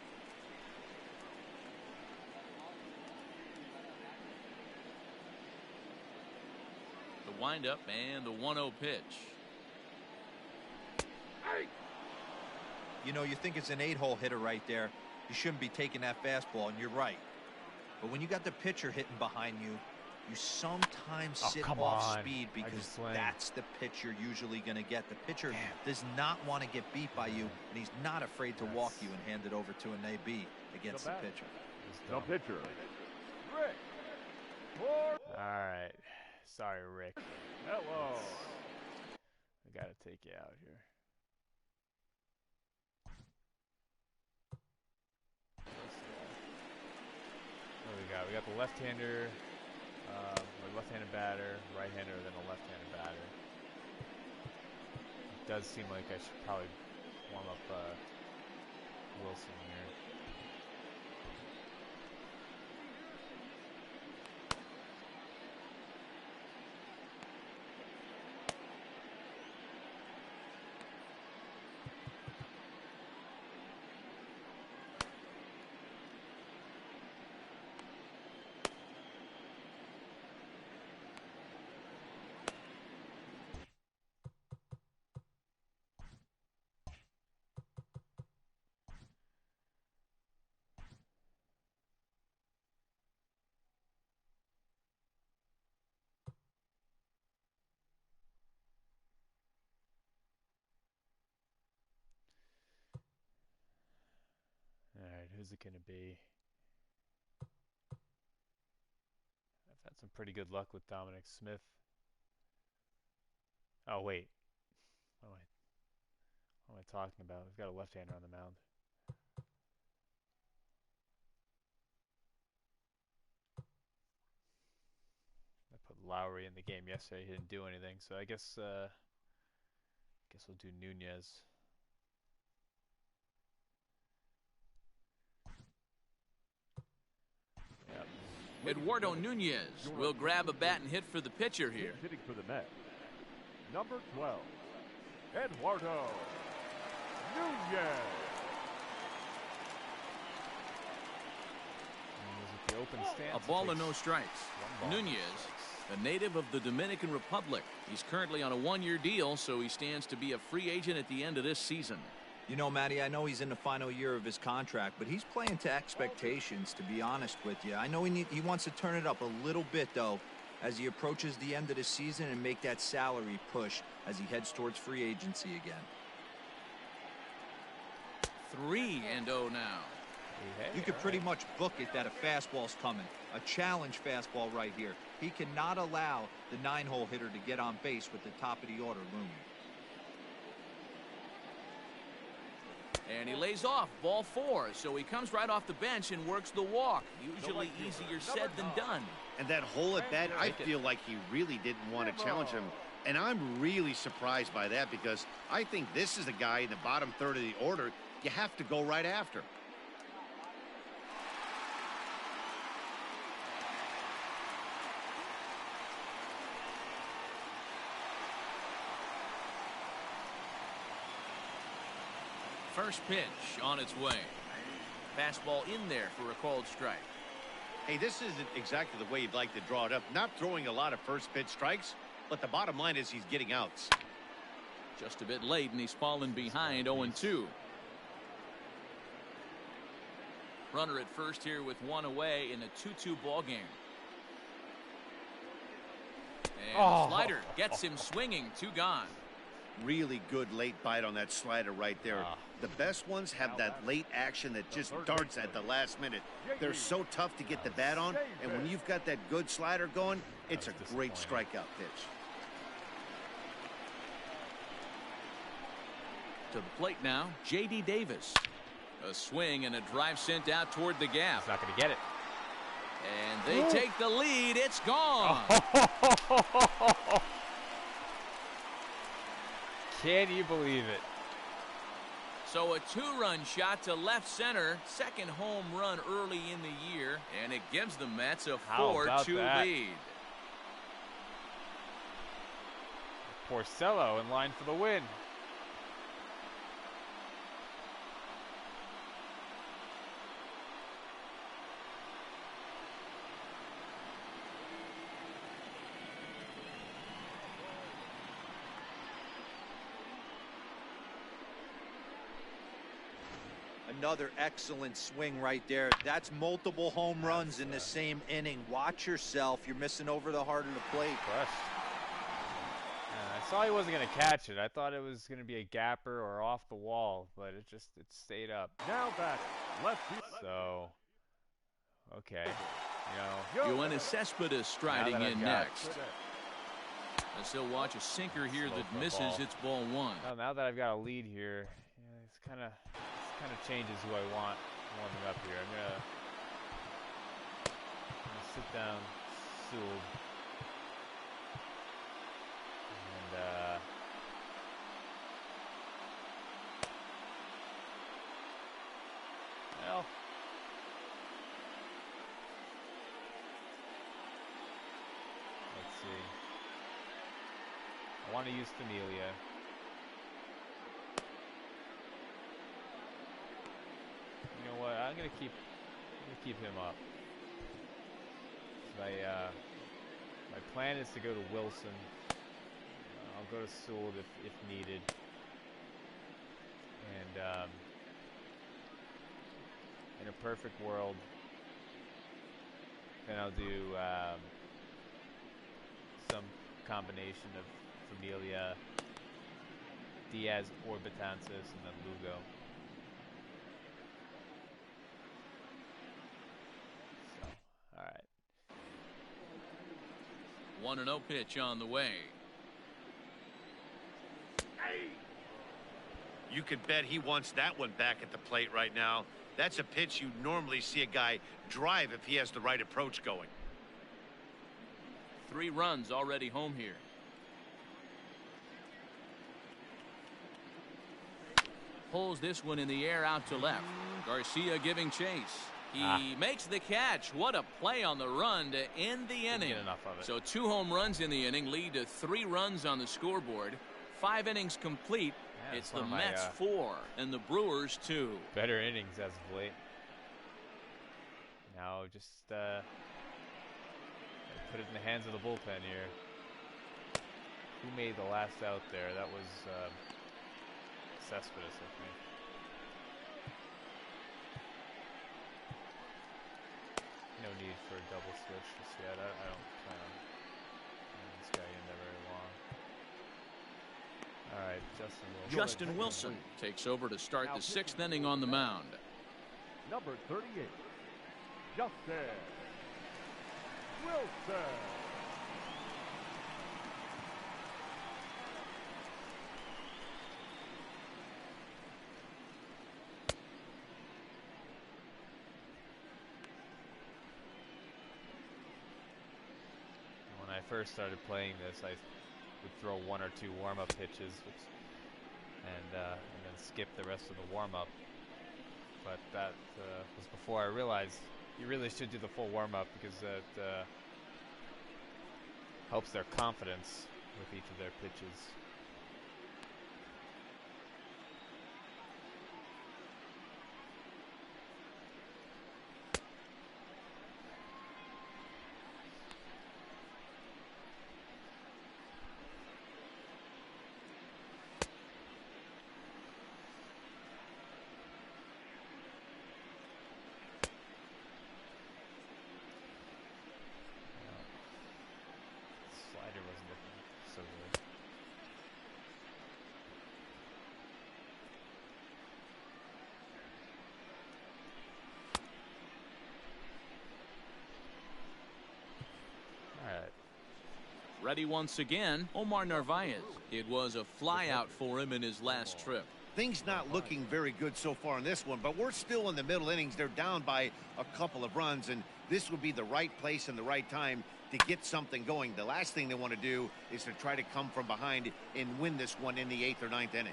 Speaker 2: The windup and the 1-0 pitch.
Speaker 4: You know, you think it's an 8-hole hitter right there. You shouldn't be taking that fastball, and you're right. But when you got the pitcher hitting behind you, you sometimes sit off speed because that's the pitch you're usually going to get. The pitcher does not want to get beat by you, and he's not afraid to walk you and hand it over to an AB. against the pitcher.
Speaker 6: The pitcher, Rick.
Speaker 1: Alright. Sorry, Rick.
Speaker 6: Hello.
Speaker 1: I gotta take you out here. What do we got? We got the left-hander, or left-handed batter, right-hander, then a left-handed batter. It does seem like I should probably warm up Wilson here. Alright, who's it gonna be? I've had some pretty good luck with Dominic Smith. Oh wait. What am I talking about? We've got a left-hander on the mound. I put Lowry in the game yesterday. He didn't do anything, so I guess we'll do Nunez. Yep.
Speaker 2: Eduardo Nunez will grab a bat and hit for the pitcher here.
Speaker 6: Hitting for the Mets, number 12, Eduardo Nunez.
Speaker 1: The open stance.
Speaker 2: A ball and no strikes. Nunez, a native of the Dominican Republic. He's currently on a one-year deal, so he stands to be a free agent at the end of this season.
Speaker 4: You know, Matty, I know he's in the final year of his contract, but he's playing to expectations, to be honest with you. I know he wants to turn it up a little bit, though, as he approaches the end of the season and make that salary push as he heads towards free agency again.
Speaker 2: 3-0 now.
Speaker 4: You could pretty much book it that a fastball's coming. A challenge fastball right here. He cannot allow the 9-hole hitter to get on base with the top of the order looming.
Speaker 2: And he lays off, ball 4, so he comes right off the bench and works the walk. Usually easier said than done.
Speaker 3: And that hole at bat, I feel like he really didn't want to challenge him. And I'm really surprised by that, because I think this is the guy in the bottom third of the order you have to go right after.
Speaker 2: First pitch on its way. Fastball in there for a called strike.
Speaker 3: Hey, this isn't exactly the way you'd like to draw it up. Not throwing a lot of first pitch strikes, but the bottom line is he's getting outs.
Speaker 2: Just a bit late, and he's fallen behind 0-2. Runner at first here with one away in a 2-2 ball game. And the slider gets him swinging. 2 gone.
Speaker 3: Really good late bite on that slider right there. The best ones have that late action that just darts at the last minute. They're so tough to get the bat on, and when you've got that good slider going, it's a great strikeout pitch.
Speaker 2: To the plate now, J.D. Davis. A swing and a drive sent out toward the gap.
Speaker 1: He's not going to get it.
Speaker 2: And they take the lead. It's gone.
Speaker 1: Can you believe it?
Speaker 2: So a 2-run shot to left center. Second home run early in the year. And it gives the Mets a 4-2 lead.
Speaker 1: Porcello in line for the win.
Speaker 4: Another excellent swing right there. That's multiple home runs in the same inning. Watch yourself. You're missing over the heart of the plate.
Speaker 1: I saw he wasn't going to catch it. I thought it was going to be a gapper or off the wall, but it stayed up.
Speaker 6: Now back, left field.
Speaker 1: So, okay. You know,
Speaker 2: Yoenis Cespedes striding in next. As he'll watch a sinker here that misses. It's ball one.
Speaker 1: well, now that I've got a lead here, it's kind of changes who I want warming up here. I'm gonna sit down, Sewell, and well. Let's see. I want to use Familia. You know what? I'm gonna keep him up. My plan is to go to Wilson. I'll go to Sewell if needed. And in a perfect world, then I'll do some combination of Familia, Diaz, or Betances, and then Lugo. So, all right.
Speaker 2: 1-0 pitch on the way.
Speaker 3: You could bet he wants that one back at the plate right now. That's a pitch you normally see a guy drive if he has the right approach going.
Speaker 2: 3 runs already home here. Pulls this one in the air out to left. Garcia giving chase. He makes the catch. What a play on the run to end the inning.
Speaker 1: Get enough of it.
Speaker 2: So 2 home runs in the inning lead to 3 runs on the scoreboard. 5 innings complete.
Speaker 1: Yeah,
Speaker 2: it's the Mets 4 and the Brewers 2.
Speaker 1: Better innings as of late. Now just put it in the hands of the bullpen here. Who made the last out there? That was Cespedes, I think. No need for a double switch just yet. I don't plan on this guy in there very long. All right,
Speaker 2: Justin Wilson takes over to start the 6th inning on the mound.
Speaker 6: Number 38, Justin Wilson.
Speaker 1: When I first started playing this, I would throw 1 or 2 warm-up pitches, and then skip the rest of the warm-up. But that was before I realized you really should do the full warm-up, because that helps their confidence with each of their pitches.
Speaker 2: Ready once again, Omar Narvaez. It was a flyout for him in his last trip.
Speaker 3: Things not looking very good so far in this one, but we're still in the middle innings. They're down by a couple of runs, and this would be the right place and the right time to get something going. The last thing they want to do is to try to come from behind and win this one in the 8th or 9th inning.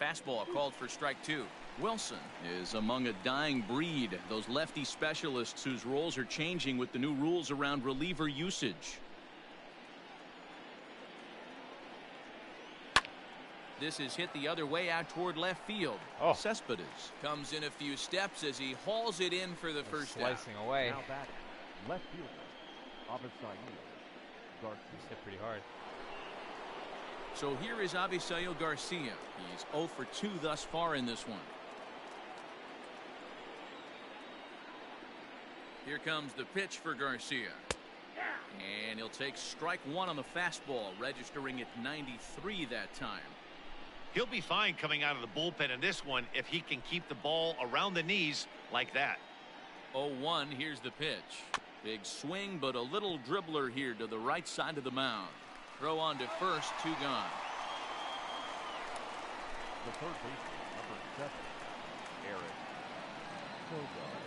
Speaker 2: Fastball called for strike 2. Wilson is among a dying breed, those lefty specialists whose roles are changing with the new rules around reliever usage. This is hit the other way out toward left field. Cespedes comes in a few steps as he hauls it in for the first out.
Speaker 1: Slicing away.
Speaker 6: Now batting, left fielder, Avisail Garcia.
Speaker 1: He's hit pretty hard.
Speaker 2: So here is Avisail Garcia. He's 0 for 2 thus far in this one. Here comes the pitch for Garcia. And he'll take strike one on the fastball, registering at 93 that time.
Speaker 3: He'll be fine coming out of the bullpen in this one if he can keep the ball around the knees like that.
Speaker 2: 0-1, here's the pitch. Big swing, but a little dribbler here to the right side of the mound. Throw on to first, 2 gone.
Speaker 6: The third baseman, number 7, Eric Sogard.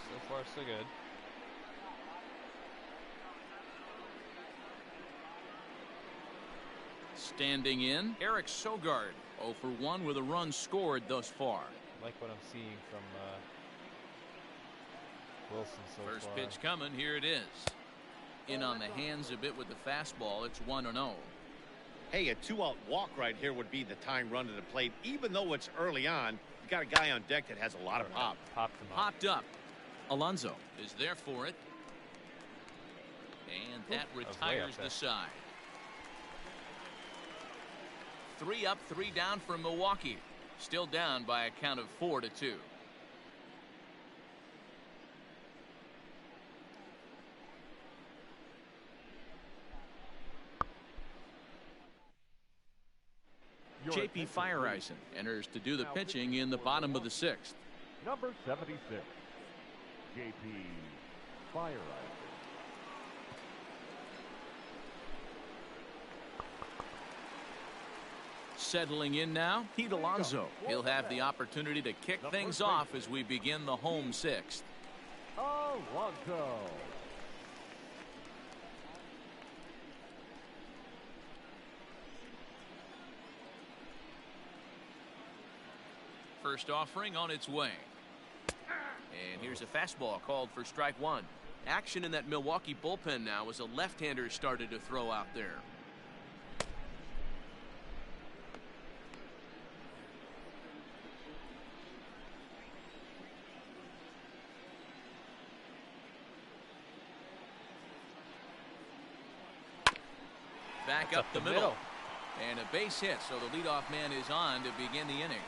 Speaker 1: So far, so good.
Speaker 2: Standing in, Eric Sogard, 0 for 1 with a run scored thus far.
Speaker 1: I like what I'm seeing from Wilson so
Speaker 2: First
Speaker 1: far.
Speaker 2: pitch coming, here it is. In on the hands a bit with the fastball, it's 1-0.
Speaker 3: Hey, a 2-out walk right here would be the tying run to the plate. Even though it's early on, you got a guy on deck that has a lot of pop.
Speaker 1: Popped him up.
Speaker 2: Popped up. Alonso is there for it. And that retires the side. 3 up, 3 down for Milwaukee. Still down by a count of 4-2. J.P. Fireisen enters to do the pitching in the bottom of the 6th.
Speaker 6: Number 76, J.P. Fireisen.
Speaker 2: Settling in now, Pete Alonso. He'll have the opportunity to kick things off as we begin the home 6th.
Speaker 6: Alonso.
Speaker 2: First offering on its way. And here's a fastball called for strike 1. Action in that Milwaukee bullpen now as a left-hander started to throw out there. Back up the middle. And a base hit, so the leadoff man is on to begin the inning.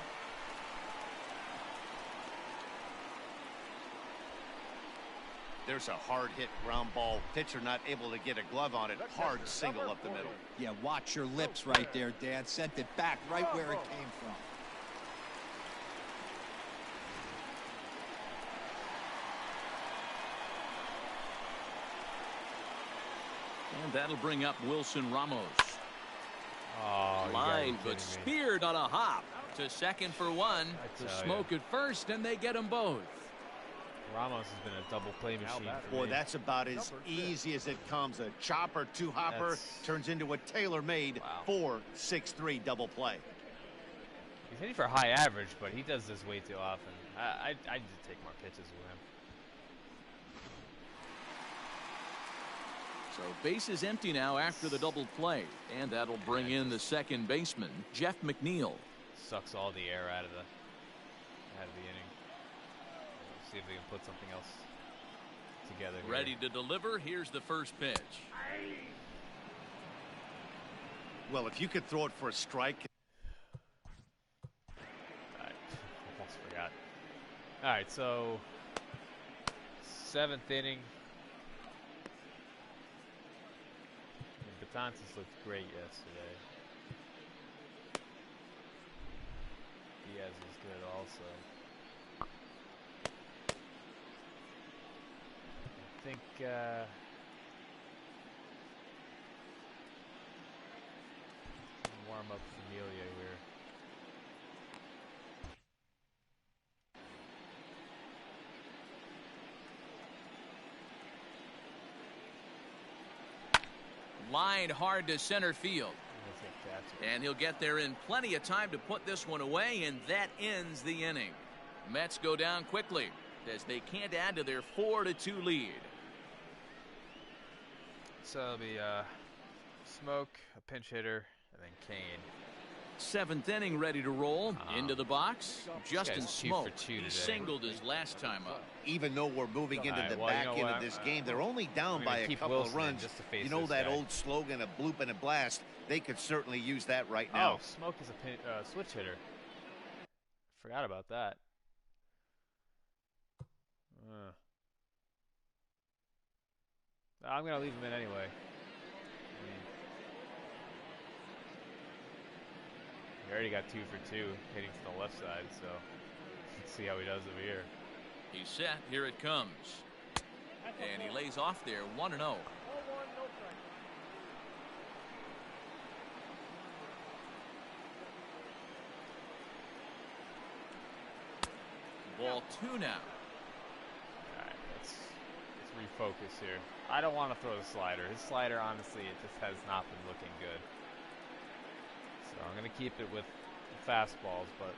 Speaker 3: There's a hard hit ground ball. Pitcher not able to get a glove on it. Hard single up the middle.
Speaker 4: Yeah, watch your lips right there, Dad. Sent it back right where it came from.
Speaker 2: And that'll bring up Wilson Ramos.
Speaker 1: Oh,
Speaker 2: Line, but speared on a hop to second for 1. To Smoke at first, and they get them both.
Speaker 1: Ramos has been a double play machine for
Speaker 3: Boy,
Speaker 1: me.
Speaker 3: that's about as easy as it comes. A chopper, 2-hopper turns into a tailor-made 4-6-3 double play.
Speaker 1: He's hitting for a high average, but he does this way too often. I need to take more pitches with him.
Speaker 2: So base is empty now after the double play, and that'll bring in the second baseman, Jeff McNeil.
Speaker 1: Sucks all the air out of the inning. See if we can put something else together here.
Speaker 2: Ready to deliver. Here's the first pitch.
Speaker 3: Well, if you could throw it for a strike.
Speaker 1: I almost forgot. All right, so 7th inning. Betances looked great yesterday. Diaz is good also. I think warm up Familia here.
Speaker 2: Line hard to center field. And he'll get there in plenty of time to put this one away, and that ends the inning. Mets go down quickly as they can't add to their 4-2 lead.
Speaker 1: So it'll be Smoke, a pinch hitter, and then Kane.
Speaker 2: 7th inning ready to roll. Into the box. Justin
Speaker 1: guy's 2
Speaker 2: Smoke.
Speaker 1: for 2
Speaker 2: He
Speaker 1: today.
Speaker 2: singled his last time up.
Speaker 3: Even though we're moving into the back end of this game, they're only down by a couple of runs. You know that old slogan, a bloop and a blast. They could certainly use that right now.
Speaker 1: Oh, Smoke is a switch hitter. Forgot about that. I'm gonna leave him in anyway. I mean, he already got 2 for 2 hitting to the left side, so let's see how he does over here.
Speaker 2: He's set. Here it comes. And he lays off there, 1-0.
Speaker 5: Ball 1, no strike.
Speaker 2: Ball 2 now.
Speaker 1: Alright, let's refocus here. I don't want to throw the slider. His slider, honestly, it just has not been looking good. So I'm going to keep it with the fastballs, but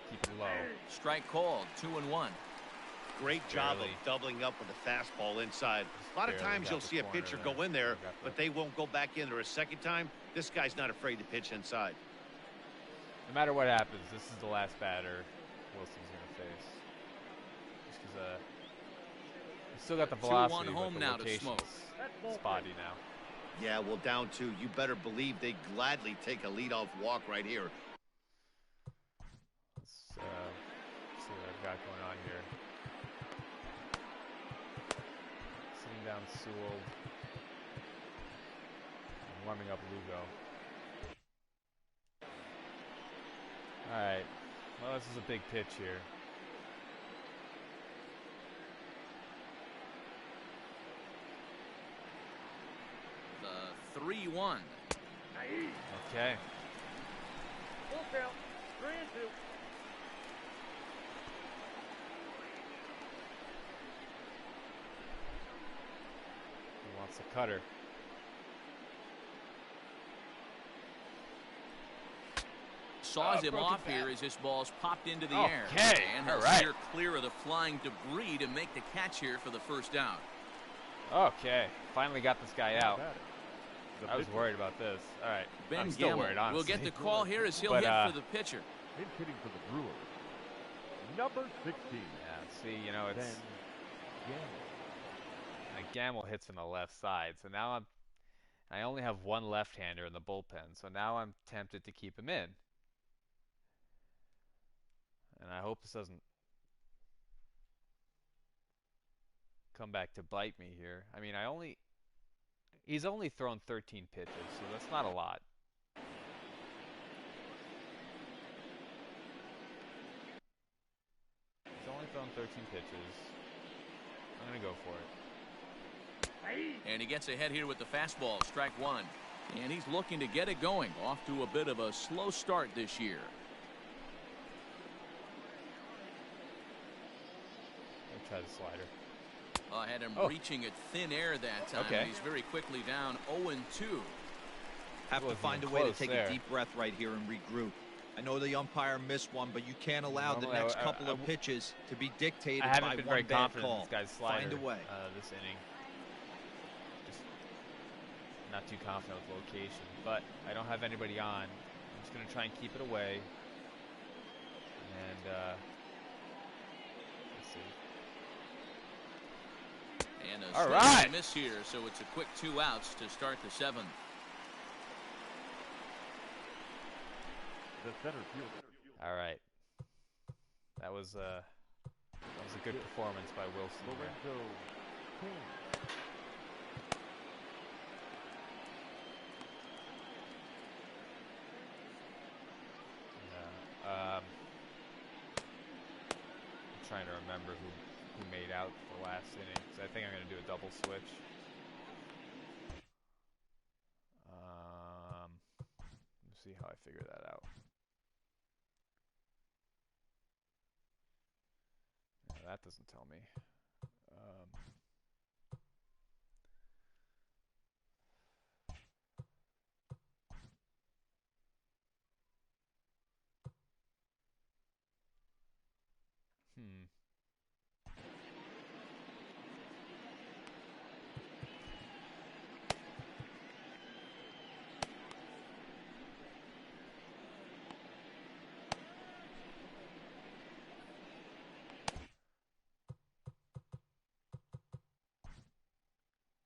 Speaker 1: keep it low.
Speaker 2: Strike called, 2-1.
Speaker 3: Great job of
Speaker 1: Barely.
Speaker 3: doubling up with the fastball inside. A lot of
Speaker 1: Barely
Speaker 3: times
Speaker 1: got
Speaker 3: you'll
Speaker 1: the
Speaker 3: see a
Speaker 1: corner
Speaker 3: pitcher
Speaker 1: there.
Speaker 3: go in there,
Speaker 1: Got the-
Speaker 3: but they won't go back in there a second time. This guy's not afraid to pitch inside.
Speaker 1: No matter what happens, this is the last batter Wilson's going to face. Just because he's still got the
Speaker 2: 2-1
Speaker 1: velocity,
Speaker 2: home
Speaker 1: but the
Speaker 2: now to
Speaker 1: rotation's
Speaker 2: Smoke.
Speaker 1: spotty now.
Speaker 3: Yeah, well, down 2. You better believe they gladly take a leadoff walk right here.
Speaker 1: Let's see what I've got going on here. Sitting down Sewell. And warming up Lugo. Alright. Well, this is a big pitch here.
Speaker 2: The 3-1.
Speaker 1: Okay.
Speaker 5: Full count. 3-2.
Speaker 1: He wants a cutter.
Speaker 2: Saws him
Speaker 1: broken
Speaker 2: off
Speaker 1: bat.
Speaker 2: here as this ball's popped into the air.
Speaker 1: Okay,
Speaker 2: And
Speaker 1: all
Speaker 2: he'll
Speaker 1: right.
Speaker 2: steer clear of the flying debris to make the catch here for the first down.
Speaker 1: Okay. Finally got this guy out.
Speaker 6: Batting. The
Speaker 1: I was
Speaker 6: pitcher.
Speaker 1: worried about this. Alright.
Speaker 2: Ben
Speaker 1: I'm still worried,
Speaker 2: Gamble will
Speaker 1: honestly.
Speaker 2: get the call here as he'll
Speaker 1: But,
Speaker 2: hit for the pitcher.
Speaker 6: Pinch hitting for the Brewers. Number 16.
Speaker 1: Yeah, see, you know, it's...
Speaker 6: Ben Gamble.
Speaker 1: Like Gamble hits from the left side, so now I only have one left-hander in the bullpen, so now I'm tempted to keep him in. And I hope this doesn't come back to bite me here. I mean, he's only thrown 13 pitches, so that's not a lot. He's only thrown 13 pitches. I'm going to go for it.
Speaker 2: And he gets ahead here with the fastball, strike 1. And he's looking to get it going. Off to a bit of a slow start this year.
Speaker 1: I'll try the slider.
Speaker 2: I had him
Speaker 1: Oh.
Speaker 2: reaching at thin air that time.
Speaker 1: Okay.
Speaker 2: He's very quickly down 0-2.
Speaker 4: Have to
Speaker 1: Wasn't
Speaker 4: find a
Speaker 1: even
Speaker 4: way to
Speaker 1: close
Speaker 4: take
Speaker 1: there.
Speaker 4: a deep breath right here and regroup. I know the umpire missed one, but you can't allow the
Speaker 1: Normally,
Speaker 4: next
Speaker 1: I-
Speaker 4: couple
Speaker 1: I-
Speaker 4: of pitches to be dictated
Speaker 1: I
Speaker 4: by
Speaker 1: haven't been
Speaker 4: one
Speaker 1: very
Speaker 4: bad
Speaker 1: confident in
Speaker 4: call.
Speaker 1: this guy's slider
Speaker 4: Find a way.
Speaker 1: this inning. Just not too confident with location, but I don't have anybody on. I'm just going to try and keep it away. And let's see.
Speaker 2: And a
Speaker 1: All
Speaker 2: swing
Speaker 1: right.
Speaker 2: and a miss here, so it's a quick 2 outs to start the 7th.
Speaker 6: The center fielder.
Speaker 1: All right. That was a good performance by Wilson. there.
Speaker 6: Lorenzo Kane.
Speaker 1: Yeah. I'm trying to remember who made out the last inning. 'Cause I think I'm going to do a double switch. Let's see how I figure that out. Yeah, that doesn't tell me. Hmm.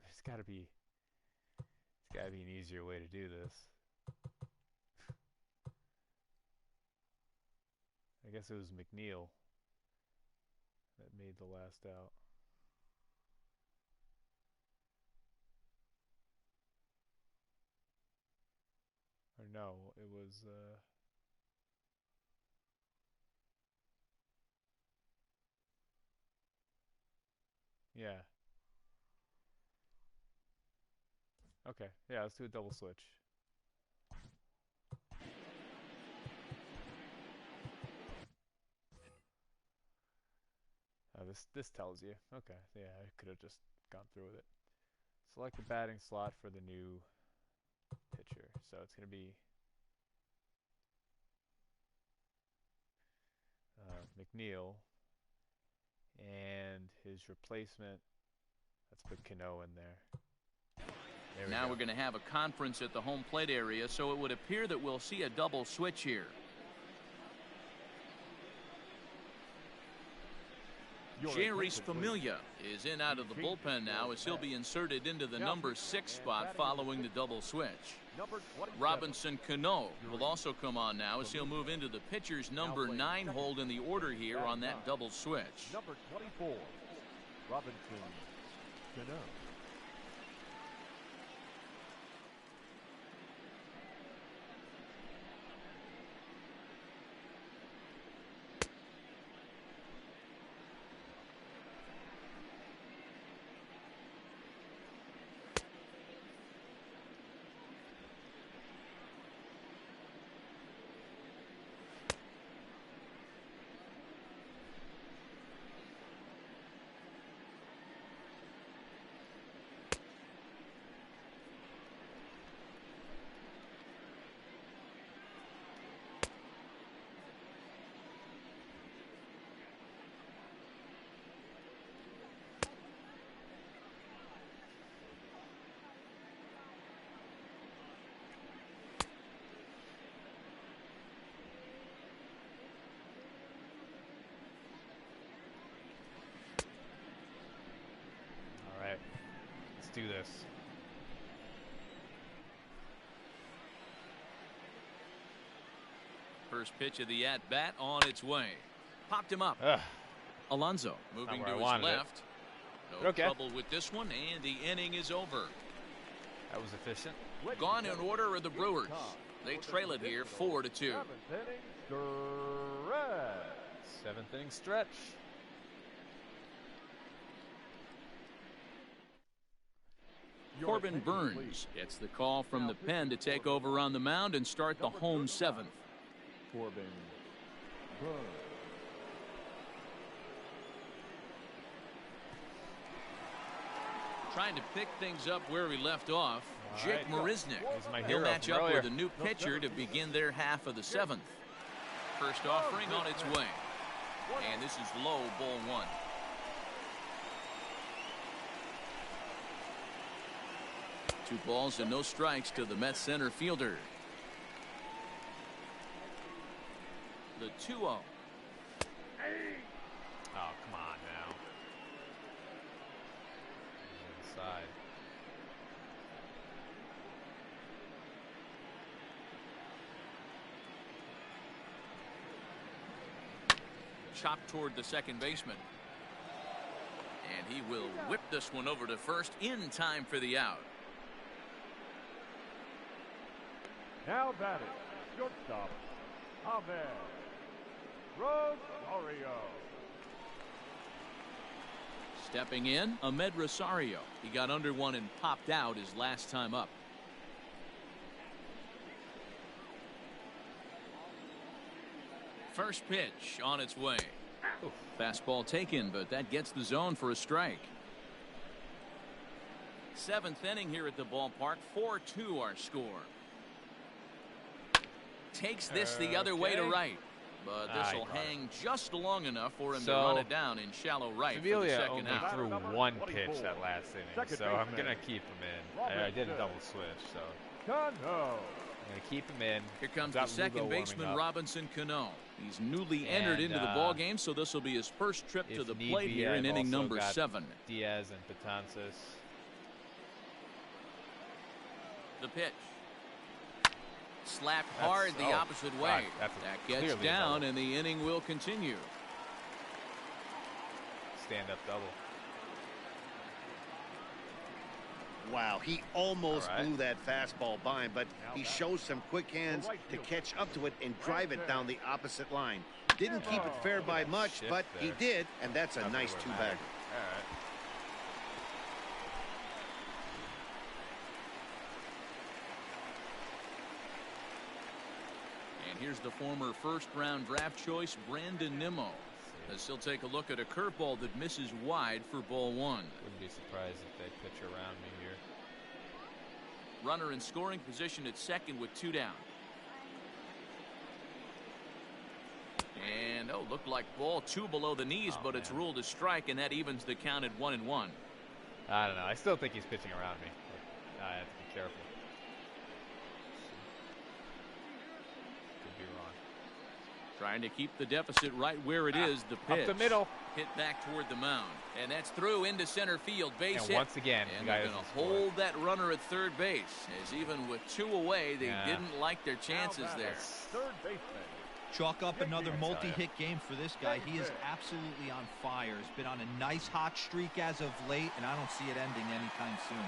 Speaker 1: There's gotta be an easier way to do this. I guess it was McNeil that made the last out. no, it was yeah. Okay, yeah, let's do a double switch. This tells you. Okay, yeah, I could have just gone through with it. Select the batting slot for the new pitcher. So it's gonna be McNeil, and his replacement. Let's put Cano in there.
Speaker 2: Now we're going to have a conference at the home plate area, so it would appear that we'll see a double switch here. Jerry's Familia is in out of the bullpen now as he'll be inserted into the number 6 spot following the double switch. Robinson Cano will also come on now as he'll move into the pitcher's number 9 hold in the order here on that double switch.
Speaker 6: Number 24, Robinson Cano.
Speaker 1: Do this.
Speaker 2: First pitch of the at-bat on its way. Popped him up. Alonso moving to his left. No trouble with this one, and the inning is over.
Speaker 1: That was efficient.
Speaker 2: Gone in order are the Brewers. They trail it here 4-2.
Speaker 1: Seventh inning stretch.
Speaker 2: Corbin Burns gets the call from the pen to take over on the mound and start the home 7th.
Speaker 6: Corbin Burns.
Speaker 2: Trying to pick things up where we left off. Jake Marisnick.
Speaker 1: He'll
Speaker 2: match up with a new pitcher to begin their half of the 7th. First offering on its way. And this is low, ball 1. Two balls and no strikes to the Mets center fielder. The 2-0.
Speaker 1: Oh, come on now. Inside.
Speaker 2: Chopped toward the second baseman. And he will whip this one over to first in time for the out.
Speaker 6: Now batting, shortstop, Ahmed Rosario.
Speaker 2: Stepping in, Ahmed Rosario. He got under one and popped out his last time up. First pitch on its way. Fastball taken, but that gets the zone for a strike. 7th inning here at the ballpark. 4-2 our score. Takes this the other way to right. But this will hang just long enough for him to run it down in shallow right for the second out.
Speaker 1: Threw one pitch that last inning, so I'm going to keep him in. I did a double switch, so I'm going to keep him in.
Speaker 2: Here comes the second baseman, Robinson Cano. He's newly entered into the ball game, so this will be his first trip to the plate here in inning number 7.
Speaker 1: Diaz and Betances.
Speaker 2: The pitch. Slapped hard the opposite way. That gets down, and the inning will continue.
Speaker 1: Stand-up double.
Speaker 3: Wow, he almost
Speaker 1: All right.
Speaker 3: blew that fastball by him, but he shows some quick hands to catch up to it and drive it down the opposite line. Didn't keep it fair by much,
Speaker 1: shift
Speaker 3: but he
Speaker 1: there.
Speaker 3: did, and that's a
Speaker 1: Not that
Speaker 3: nice
Speaker 1: it would
Speaker 3: two-bagger.
Speaker 1: matter. All right.
Speaker 2: And here's the former first-round draft choice, Brandon Nimmo, as he'll take a look at a curveball that misses wide for ball one.
Speaker 1: Wouldn't be surprised if they pitch around me here.
Speaker 2: Runner in scoring position at second with 2 down. And looked like ball 2 below the knees, but it's ruled a strike, and that evens the count at 1-1.
Speaker 1: I don't know. I still think he's pitching around me. I have to be careful. Could be wrong.
Speaker 2: Trying to keep the deficit right where it is. The pitch
Speaker 1: Up the middle.
Speaker 2: hit back toward the mound, and that's through into center field. Base
Speaker 1: And
Speaker 2: hit.
Speaker 1: once again,
Speaker 2: and
Speaker 1: the guy
Speaker 2: they're going
Speaker 1: doesn't
Speaker 2: to
Speaker 1: score.
Speaker 2: hold that runner at third base, as even with 2 away, they didn't like their chances there.
Speaker 6: Third baseman.
Speaker 4: Chalk up another multi-hit game for this guy. He is absolutely on fire. He's been on a nice hot streak as of late, and I don't see it ending anytime soon.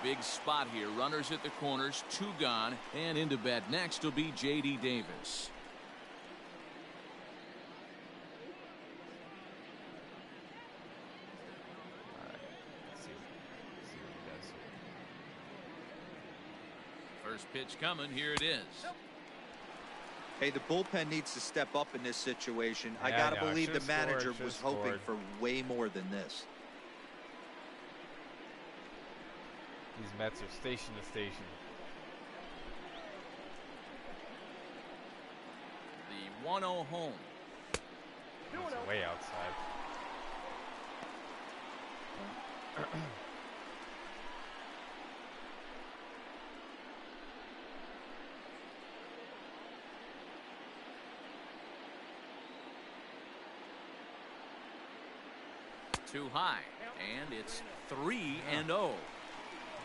Speaker 2: Big spot here. Runners at the corners, 2 gone, and into bat next will be J.D. Davis.
Speaker 1: All right. Let's see what he does.
Speaker 2: First pitch coming. Here it is.
Speaker 4: Hey, the bullpen needs to step up in this situation. I
Speaker 1: Yeah,
Speaker 4: gotta
Speaker 1: I know.
Speaker 4: believe the
Speaker 1: Should've
Speaker 4: manager
Speaker 1: scored,
Speaker 4: was
Speaker 1: should've
Speaker 4: hoping
Speaker 1: scored.
Speaker 4: for way more than this.
Speaker 1: These Mets are station to station.
Speaker 2: The 1-0 home.
Speaker 1: It's way outside.
Speaker 2: Too high, and it's 3-0.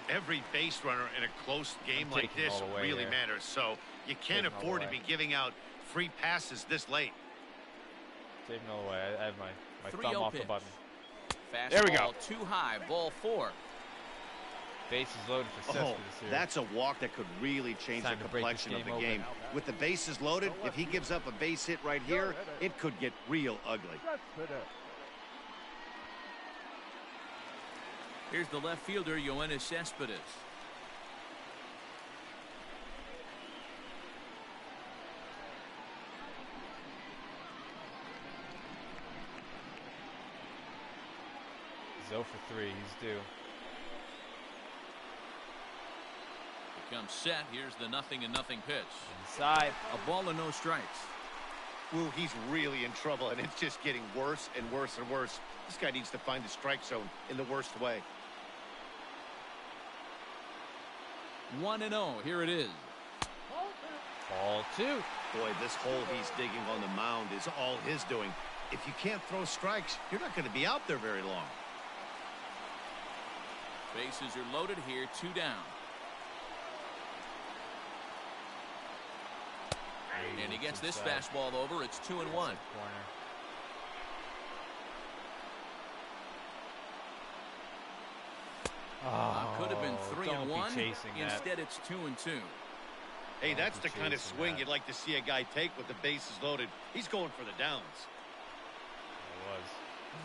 Speaker 3: Every base runner in a close game
Speaker 1: I'm
Speaker 3: like
Speaker 1: taking
Speaker 3: this
Speaker 1: all the way
Speaker 3: really
Speaker 1: here.
Speaker 3: matters, so you can't
Speaker 1: Taking all the
Speaker 3: afford to
Speaker 1: way.
Speaker 3: be giving out free passes this late.
Speaker 1: Taking all the way. I have my
Speaker 2: 3-0
Speaker 1: thumb off the
Speaker 2: pitch.
Speaker 1: button.
Speaker 2: Fastball
Speaker 1: There we go.
Speaker 2: too high, ball 4.
Speaker 1: Bases loaded for
Speaker 3: Oh,
Speaker 1: Cespedes here.
Speaker 3: that's a walk that could really change the
Speaker 1: Time to break this
Speaker 3: complexion of the
Speaker 1: game
Speaker 3: game.
Speaker 1: open.
Speaker 3: With the bases loaded, if he gives up a base hit right here, it could get real ugly.
Speaker 2: Here's the left fielder, Yoenis Cespedes.
Speaker 1: He's 0 for 3. He's due.
Speaker 2: Becomes set. Here's the 0-0 pitch.
Speaker 1: Inside.
Speaker 2: A ball and no strikes.
Speaker 3: Ooh, he's really in trouble, and it's just getting worse and worse and worse. This guy needs to find the strike zone in the worst way.
Speaker 2: 1-0. Here it is.
Speaker 1: Ball 2.
Speaker 3: Boy, this hole he's digging on the mound is all his doing. If you can't throw strikes, you're not going to be out there very long.
Speaker 2: Bases are loaded here. 2 down. And he gets this fastball over. It's 2-1.
Speaker 1: Corner.
Speaker 2: Could have been
Speaker 1: don't be
Speaker 2: 3-1.
Speaker 1: chasing that.
Speaker 2: Instead, it's 2-2.
Speaker 3: Hey, that's
Speaker 1: be
Speaker 3: the kind of
Speaker 1: chasing
Speaker 3: swing
Speaker 1: that.
Speaker 3: you'd like to see a guy take with the bases loaded. He's going for the downs.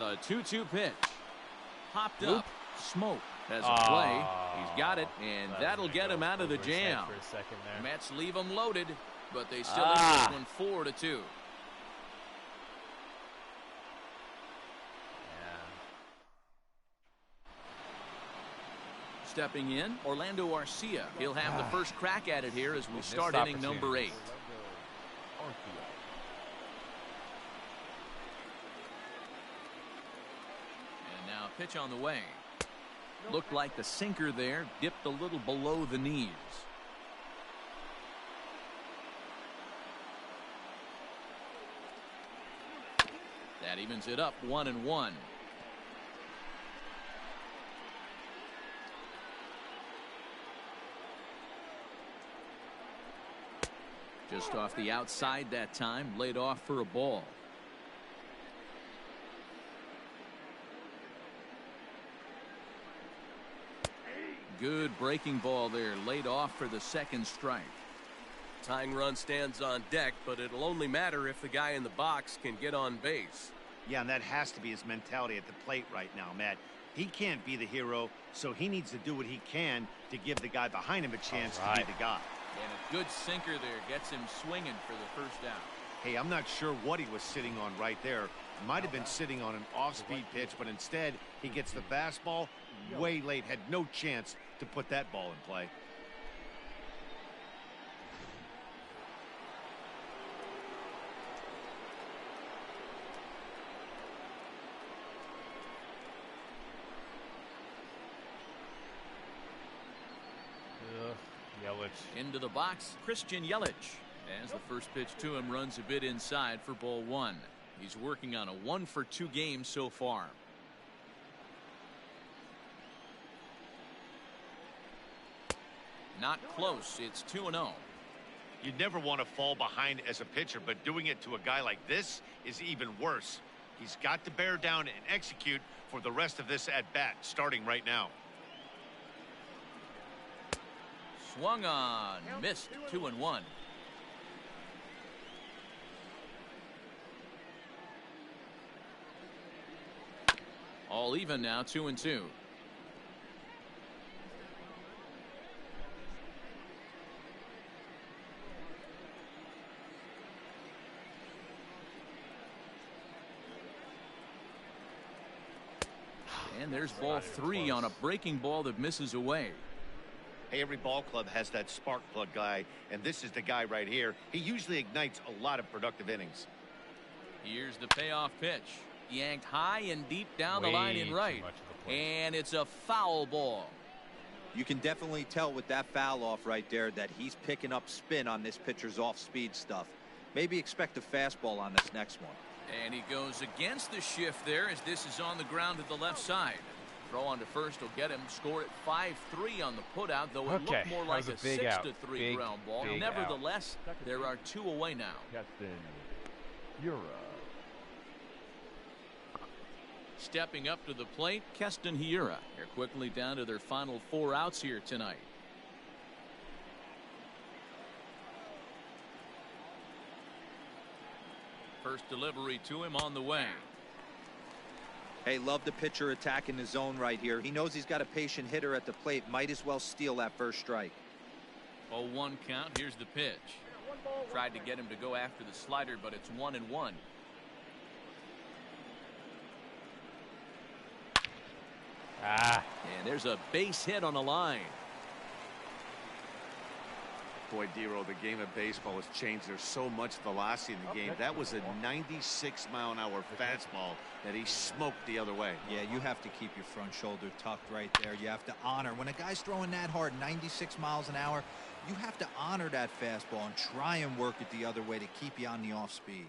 Speaker 1: It was.
Speaker 2: The 2-2 pitch. Hopped
Speaker 1: Loop.
Speaker 2: up. Smoke has a play. He's got it, and
Speaker 1: That
Speaker 2: that'll
Speaker 1: was
Speaker 2: get him out of the
Speaker 1: over his head
Speaker 2: jam.
Speaker 1: for a second there.
Speaker 2: Mets leave him loaded, but they still lead this one 4-2.
Speaker 1: Yeah.
Speaker 2: Stepping in, Orlando Arcia. He'll have the first crack at it here as we
Speaker 1: Missed
Speaker 2: start inning number 8.
Speaker 1: opportunities.
Speaker 2: And now a pitch on the way. Looked like the sinker there dipped a little below the knees. That evens it up 1-1. Just off the outside that time, laid off for a ball. Good breaking ball there, laid off for the second strike.
Speaker 8: Tying run stands on deck, but it'll only matter if the guy in the box can get on base.
Speaker 3: Yeah, and that has to be his mentality at the plate right now, Matt. He can't be the hero, so he needs to do what he can to give the guy behind him a chance to be the guy.
Speaker 2: And a good sinker there gets him swinging for the first out.
Speaker 3: Hey, I'm not sure what he was sitting on right there. Might have been sitting on an off-speed pitch, but instead he gets the fastball way late. Had no chance to put that ball in play.
Speaker 1: Yelich.
Speaker 2: Into the box, Christian Yelich. As the first pitch to him runs a bit inside for ball one. He's working on a 1-for-2 game so far. Not close. It's 2-0.
Speaker 3: You never want to fall behind as a pitcher, but doing it to a guy like this is even worse. He's got to bear down and execute for the rest of this at-bat, starting right now.
Speaker 2: Swung on, missed. 2-1. All even now, 2-2. And there's ball three on a breaking ball that misses away.
Speaker 3: Hey, every ball club has that spark plug guy, and this is the guy right here. He usually ignites a lot of productive innings.
Speaker 2: Here's the payoff pitch. Yanked high and deep down the line in right. And it's a foul ball.
Speaker 4: You can definitely tell with that foul off right there that he's picking up spin on this pitcher's off-speed stuff. Maybe expect a fastball on this next one.
Speaker 2: And he goes against the shift there as this is on the ground to the left side. Throw on to first will get him. Score at 5-3 on the putout, though it looked more like a 6-3 ground ball. Nevertheless, there are two away now.
Speaker 6: Keston Hiura.
Speaker 2: Stepping up to the plate, Keston Hiura. They're quickly down to their final 4 outs here tonight. First delivery to him on the way.
Speaker 4: Hey, love the pitcher attacking the zone right here. He knows he's got a patient hitter at the plate. Might as well steal that first strike.
Speaker 2: 0-1 count. Here's the pitch. Tried to get him to go after the slider, but it's 1-1. And there's a base hit on the line.
Speaker 3: Boy, Dero, the game of baseball has changed. There's so much velocity in the game. That was a 96-mile-an-hour fastball that he smoked the other way.
Speaker 4: Yeah, you have to keep your front shoulder tucked right there. You have to honor. When a guy's throwing that hard, 96 miles an hour, you have to honor that fastball and try and work it the other way to keep you on the off speed.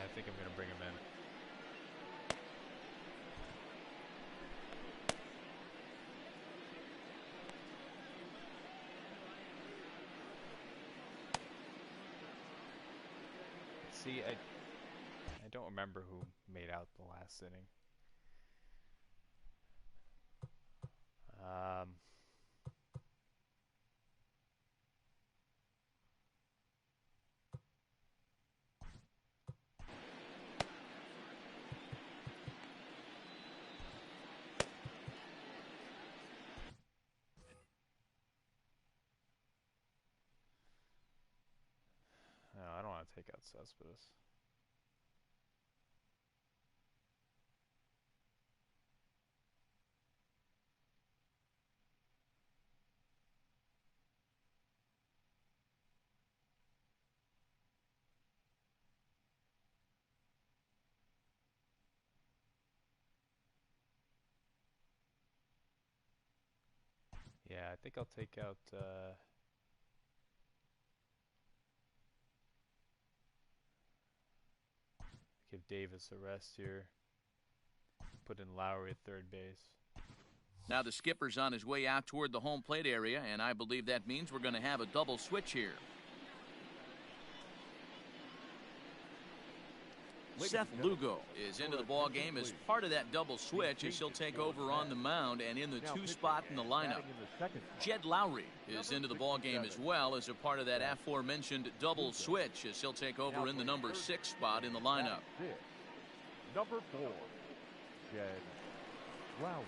Speaker 1: I think I'm going to bring him in. See, I don't remember who made out the last inning. No, I don't want to take out Cespedes. I think I'll take out give Davis a rest here. Put in Lowry at third base.
Speaker 2: Now the skipper's on his way out toward the home plate area, and I believe that means we're going to have a double switch here. Seth Lugo is into the ball game as part of that double switch as he'll take over on the mound and in the 2 spot in the lineup. Jed Lowry is into the ball game as well as a part of that aforementioned double switch as he'll take over in the number 6 spot in the lineup.
Speaker 6: Number 4, Jed Lowry.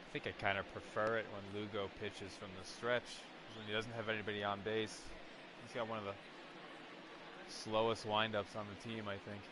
Speaker 1: I think I kind of prefer it when Lugo pitches from the stretch, when he doesn't have anybody on base. He's got one of the slowest windups on the team, I think.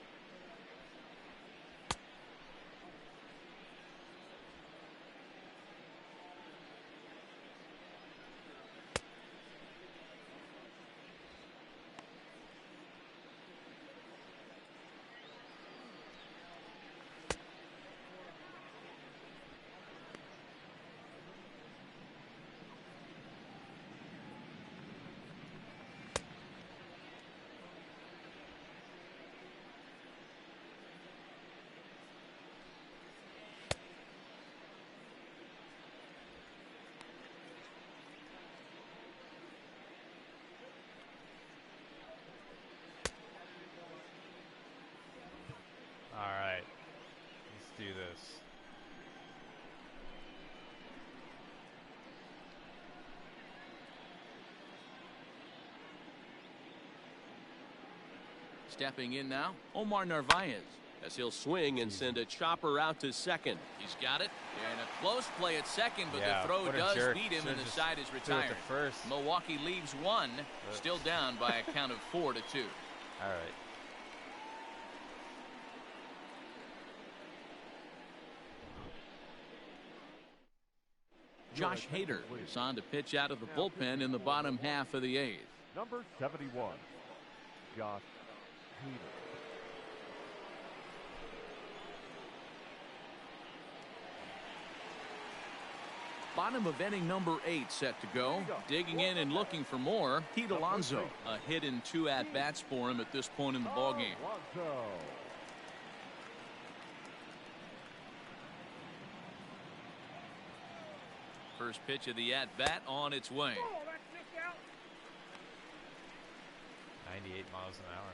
Speaker 1: Alright, let's do this.
Speaker 2: Stepping in now, Omar Narvaez.
Speaker 8: As he'll swing and send a chopper out to second.
Speaker 2: He's got it. And a close play at second, but
Speaker 1: Yeah,
Speaker 2: the throw
Speaker 1: what a
Speaker 2: does
Speaker 1: jerk.
Speaker 2: beat him and the
Speaker 1: Should've
Speaker 2: side is
Speaker 1: just threw it to
Speaker 2: retired.
Speaker 1: first.
Speaker 2: Milwaukee leaves 1, still down by a count of 4-2.
Speaker 1: Alright.
Speaker 2: Josh Hader is on to pitch out of the bullpen in the bottom half of the 8th.
Speaker 6: Number 71, Josh Hader.
Speaker 2: Bottom of inning number 8 set to go. Digging in and looking for more, Pete Alonso. A hit and 2 at-bats for him at this point in the ballgame. First pitch of the at-bat on its way.
Speaker 1: 98 miles an hour.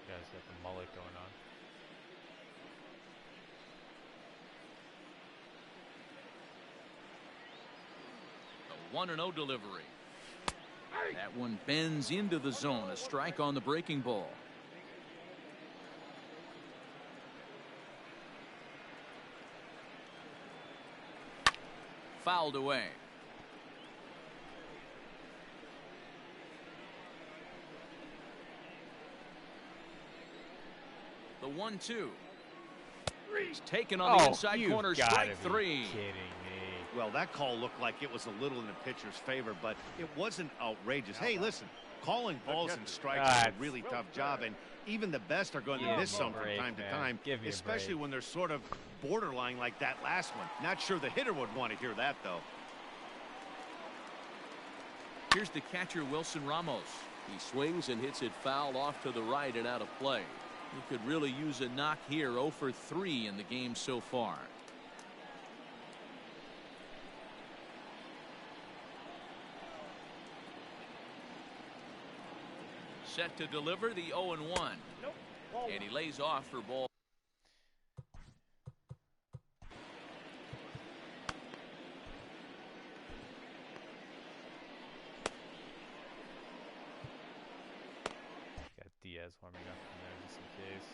Speaker 1: Guys got the mullet going on.
Speaker 2: A 1-0 delivery. That one bends into the zone. A strike on the breaking ball. Fouled away. The 1-2. He's taken on the inside corner. Strike 3.
Speaker 1: Kidding me.
Speaker 3: Well, that call looked like it was a little in the pitcher's favor, but it wasn't outrageous. Hey, listen, calling balls and strikes is a really tough job, and even the best are going to miss some from time to time, especially when they're sort of borderline like that last one. Not sure the hitter would want to hear that, though.
Speaker 2: Here's the catcher, Wilson Ramos.
Speaker 8: He swings and hits it foul off to the right and out of play.
Speaker 2: He could really use a knock here. 0 for 3 in the game so far. Set to deliver the 0-1. And he lays off for ball.
Speaker 1: Got Diaz warming up in there just in case.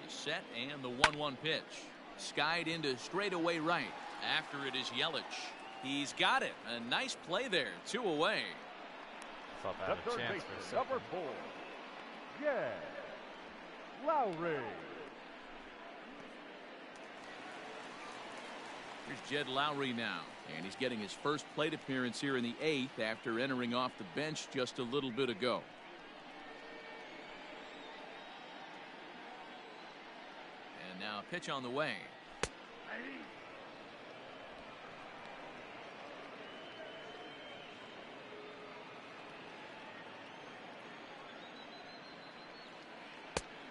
Speaker 2: The set and the 1-1 pitch. Skied into straightaway right. After it is Yelich. He's got it. A nice play there. 2 away.
Speaker 1: thought I
Speaker 6: The
Speaker 1: had a
Speaker 6: third
Speaker 1: chance for a
Speaker 6: baseman,
Speaker 1: second.
Speaker 6: number 4, yeah, Lowry.
Speaker 2: Here's Jed Lowry now, and he's getting his first plate appearance here in the 8th after entering off the bench just a little bit ago. And now a pitch on the way.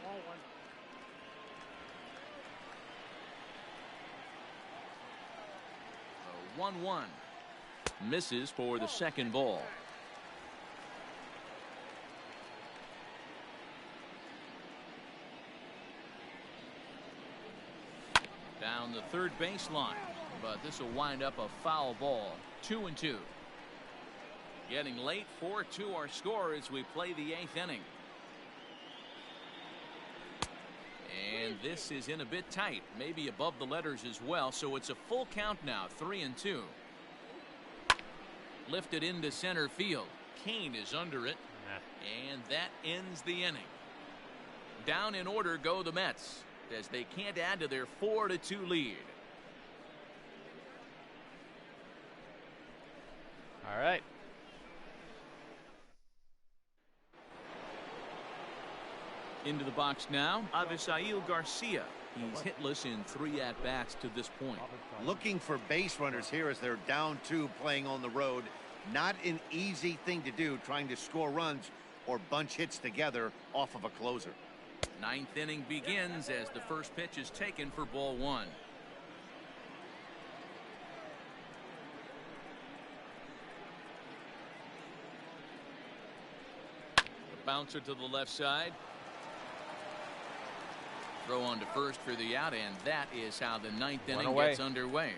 Speaker 5: Ball one.
Speaker 2: 1-1. Misses for the second ball. Down the third baseline, but this will wind up a foul ball. 2-2. Getting late, 4-2 our score as we play the 8th inning. And this is in a bit tight, maybe above the letters as well, so it's a full count now, 3-2. Lifted into center field. Kane is under it, and that ends the inning. Down in order go the Mets, as they can't add to their 4-2 lead.
Speaker 1: All right.
Speaker 2: Into the box now, Avisail Garcia. He's hitless in 3 at-bats to this point.
Speaker 3: Looking for base runners here as they're down 2 playing on the road. Not an easy thing to do, trying to score runs or bunch hits together off of a closer.
Speaker 2: 9th inning begins as the first pitch is taken for ball 1. The bouncer to the left side. Throw on to first for the out, and that is how the 9th inning gets underway.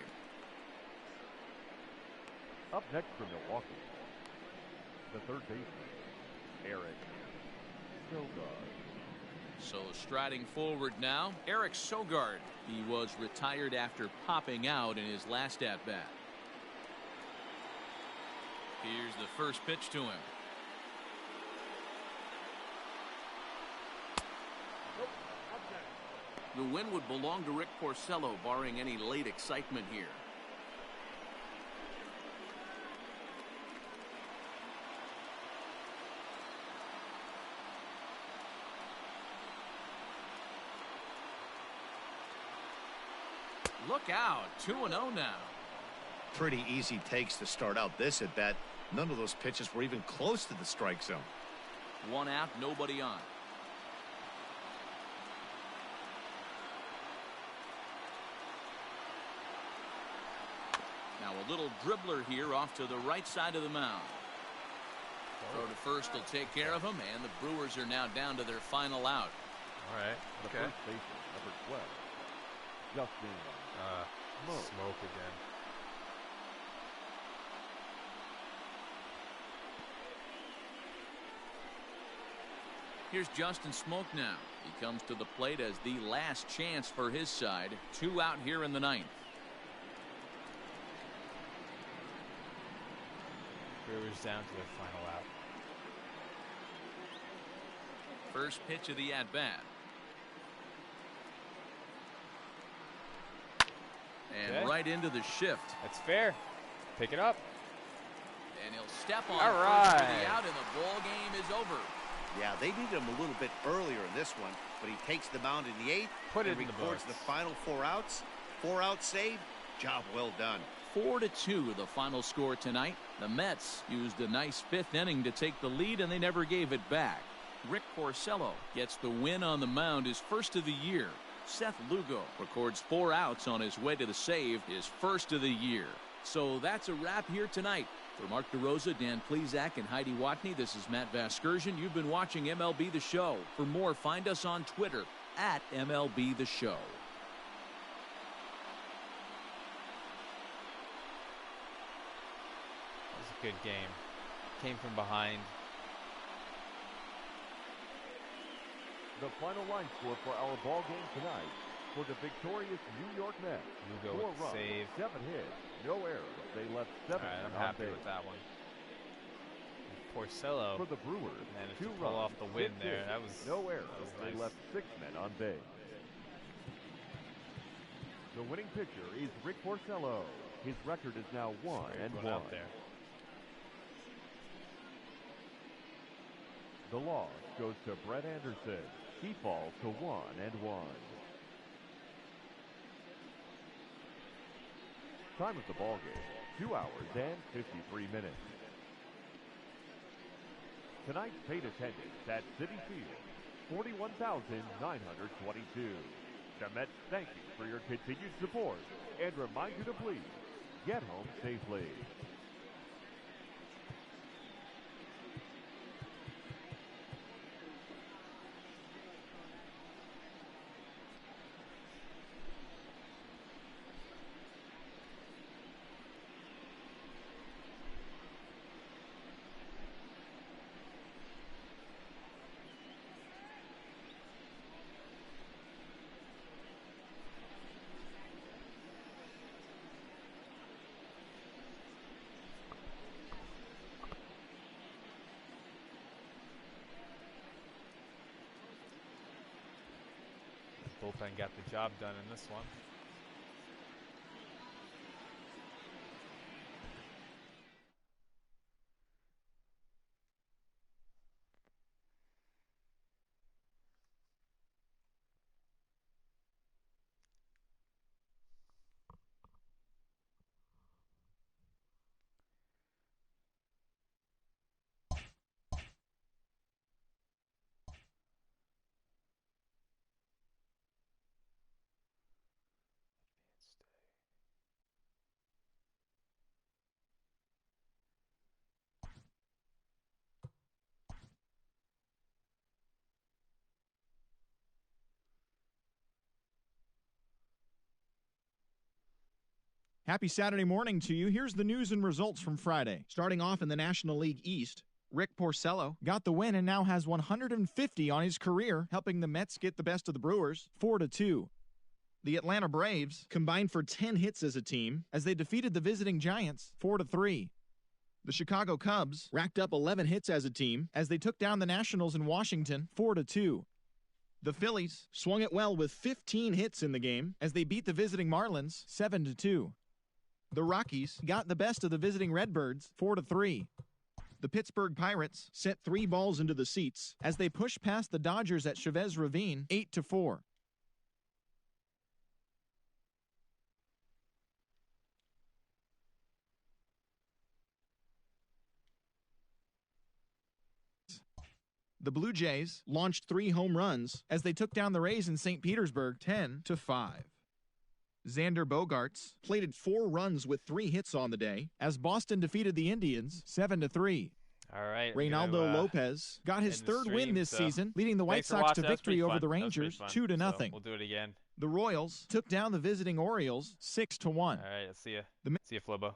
Speaker 6: Up next for Milwaukee, the third baseman, Eric Sogard.
Speaker 2: So striding forward now, Eric Sogard. He was retired after popping out in his last at-bat. Here's the first pitch to him. The win would belong to Rick Porcello, barring any late excitement here. Look out, 2-0 now.
Speaker 3: Pretty easy takes to start out this at bat. None of those pitches were even close to the strike zone.
Speaker 2: 1 out, nobody on. Now a little dribbler here off to the right side of the mound. Throw to first will take care of him, and the Brewers are now down to their final out.
Speaker 1: All right.
Speaker 6: The
Speaker 1: Okay.
Speaker 6: first baseman, number 12, Justin
Speaker 1: Smoke again.
Speaker 2: Here's Justin Smoke now. He comes to the plate as the last chance for his side. 2 out here in the 9th.
Speaker 1: Brewers down to their final out.
Speaker 2: First pitch of the at-bat. And
Speaker 1: Okay.
Speaker 2: right into the shift.
Speaker 1: That's fair. Pick it up.
Speaker 2: And he'll step on
Speaker 1: All
Speaker 2: first for
Speaker 1: right.
Speaker 2: the out, and the ball game is over.
Speaker 3: Yeah, they needed him a little bit earlier in this one, but he takes the mound in the 8th.
Speaker 1: Put it
Speaker 3: and
Speaker 1: in the
Speaker 3: records
Speaker 1: books.
Speaker 3: the final 4 outs. 4 out save. Job well done.
Speaker 2: 4-2 the final score tonight. The Mets used a nice 5th inning to take the lead, and they never gave it back. Rick Porcello gets the win on the mound, his first of the year. Seth Lugo records 4 outs on his way to the save, his first of the year. So that's a wrap here tonight. For Mark DeRosa, Dan Plesac, and Heidi Watney, this is Matt Vasgersian. You've been watching MLB The Show. For more, find us on Twitter at MLB The Show.
Speaker 1: It was a good game. Came from behind.
Speaker 6: The final line score for our ball game tonight for the victorious New York Mets.
Speaker 1: Lugo
Speaker 6: 4
Speaker 1: with the
Speaker 6: runs,
Speaker 1: save.
Speaker 6: 7 hits, no errors. They left 7
Speaker 1: All right, I'm
Speaker 6: on
Speaker 1: happy
Speaker 6: base.
Speaker 1: with that one. Porcello
Speaker 6: For the Brewers,
Speaker 1: managed
Speaker 6: 2
Speaker 1: to pull
Speaker 6: runs,
Speaker 1: off the win
Speaker 6: 6
Speaker 1: there.
Speaker 6: hits,
Speaker 1: That was
Speaker 6: no errors.
Speaker 1: nice.
Speaker 6: They left 6 men on base. The winning pitcher is Rick Porcello. His record is now 1-1.
Speaker 1: Out there.
Speaker 6: The loss goes to Brett Anderson. He falls to 1-1. Time of the ball game, 2 hours and 53 minutes. Tonight's paid attendance at Citi Field, 41,922. The Mets thank you for your continued support and remind you to please get home safely.
Speaker 1: Bullpen got the job done in this one.
Speaker 9: Happy Saturday morning to you. Here's the news and results from Friday. Starting off in the National League East, Rick Porcello got the win and now has 150 on his career, helping the Mets get the best of the Brewers, 4-2. The Atlanta Braves combined for 10 hits as a team as they defeated the visiting Giants, 4-3. The Chicago Cubs racked up 11 hits as a team as they took down the Nationals in Washington, 4-2. The Phillies swung it well with 15 hits in the game as they beat the visiting Marlins, 7-2. The Rockies got the best of the visiting Redbirds, 4-3. The Pittsburgh Pirates sent 3 balls into the seats as they pushed past the Dodgers at Chavez Ravine, 8-4. The Blue Jays launched 3 home runs as they took down the Rays in St. Petersburg, 10-5. Xander Bogaerts plated 4 runs with 3 hits on the day as Boston defeated the Indians 7-3.
Speaker 1: All right.
Speaker 9: Reynaldo Lopez got his 3rd win this season, leading the White Sox to victory over the Rangers 2-0.
Speaker 1: So we'll do it again.
Speaker 9: The Royals took down the visiting Orioles 6-1.
Speaker 1: All right. See ya. See ya, Flobo.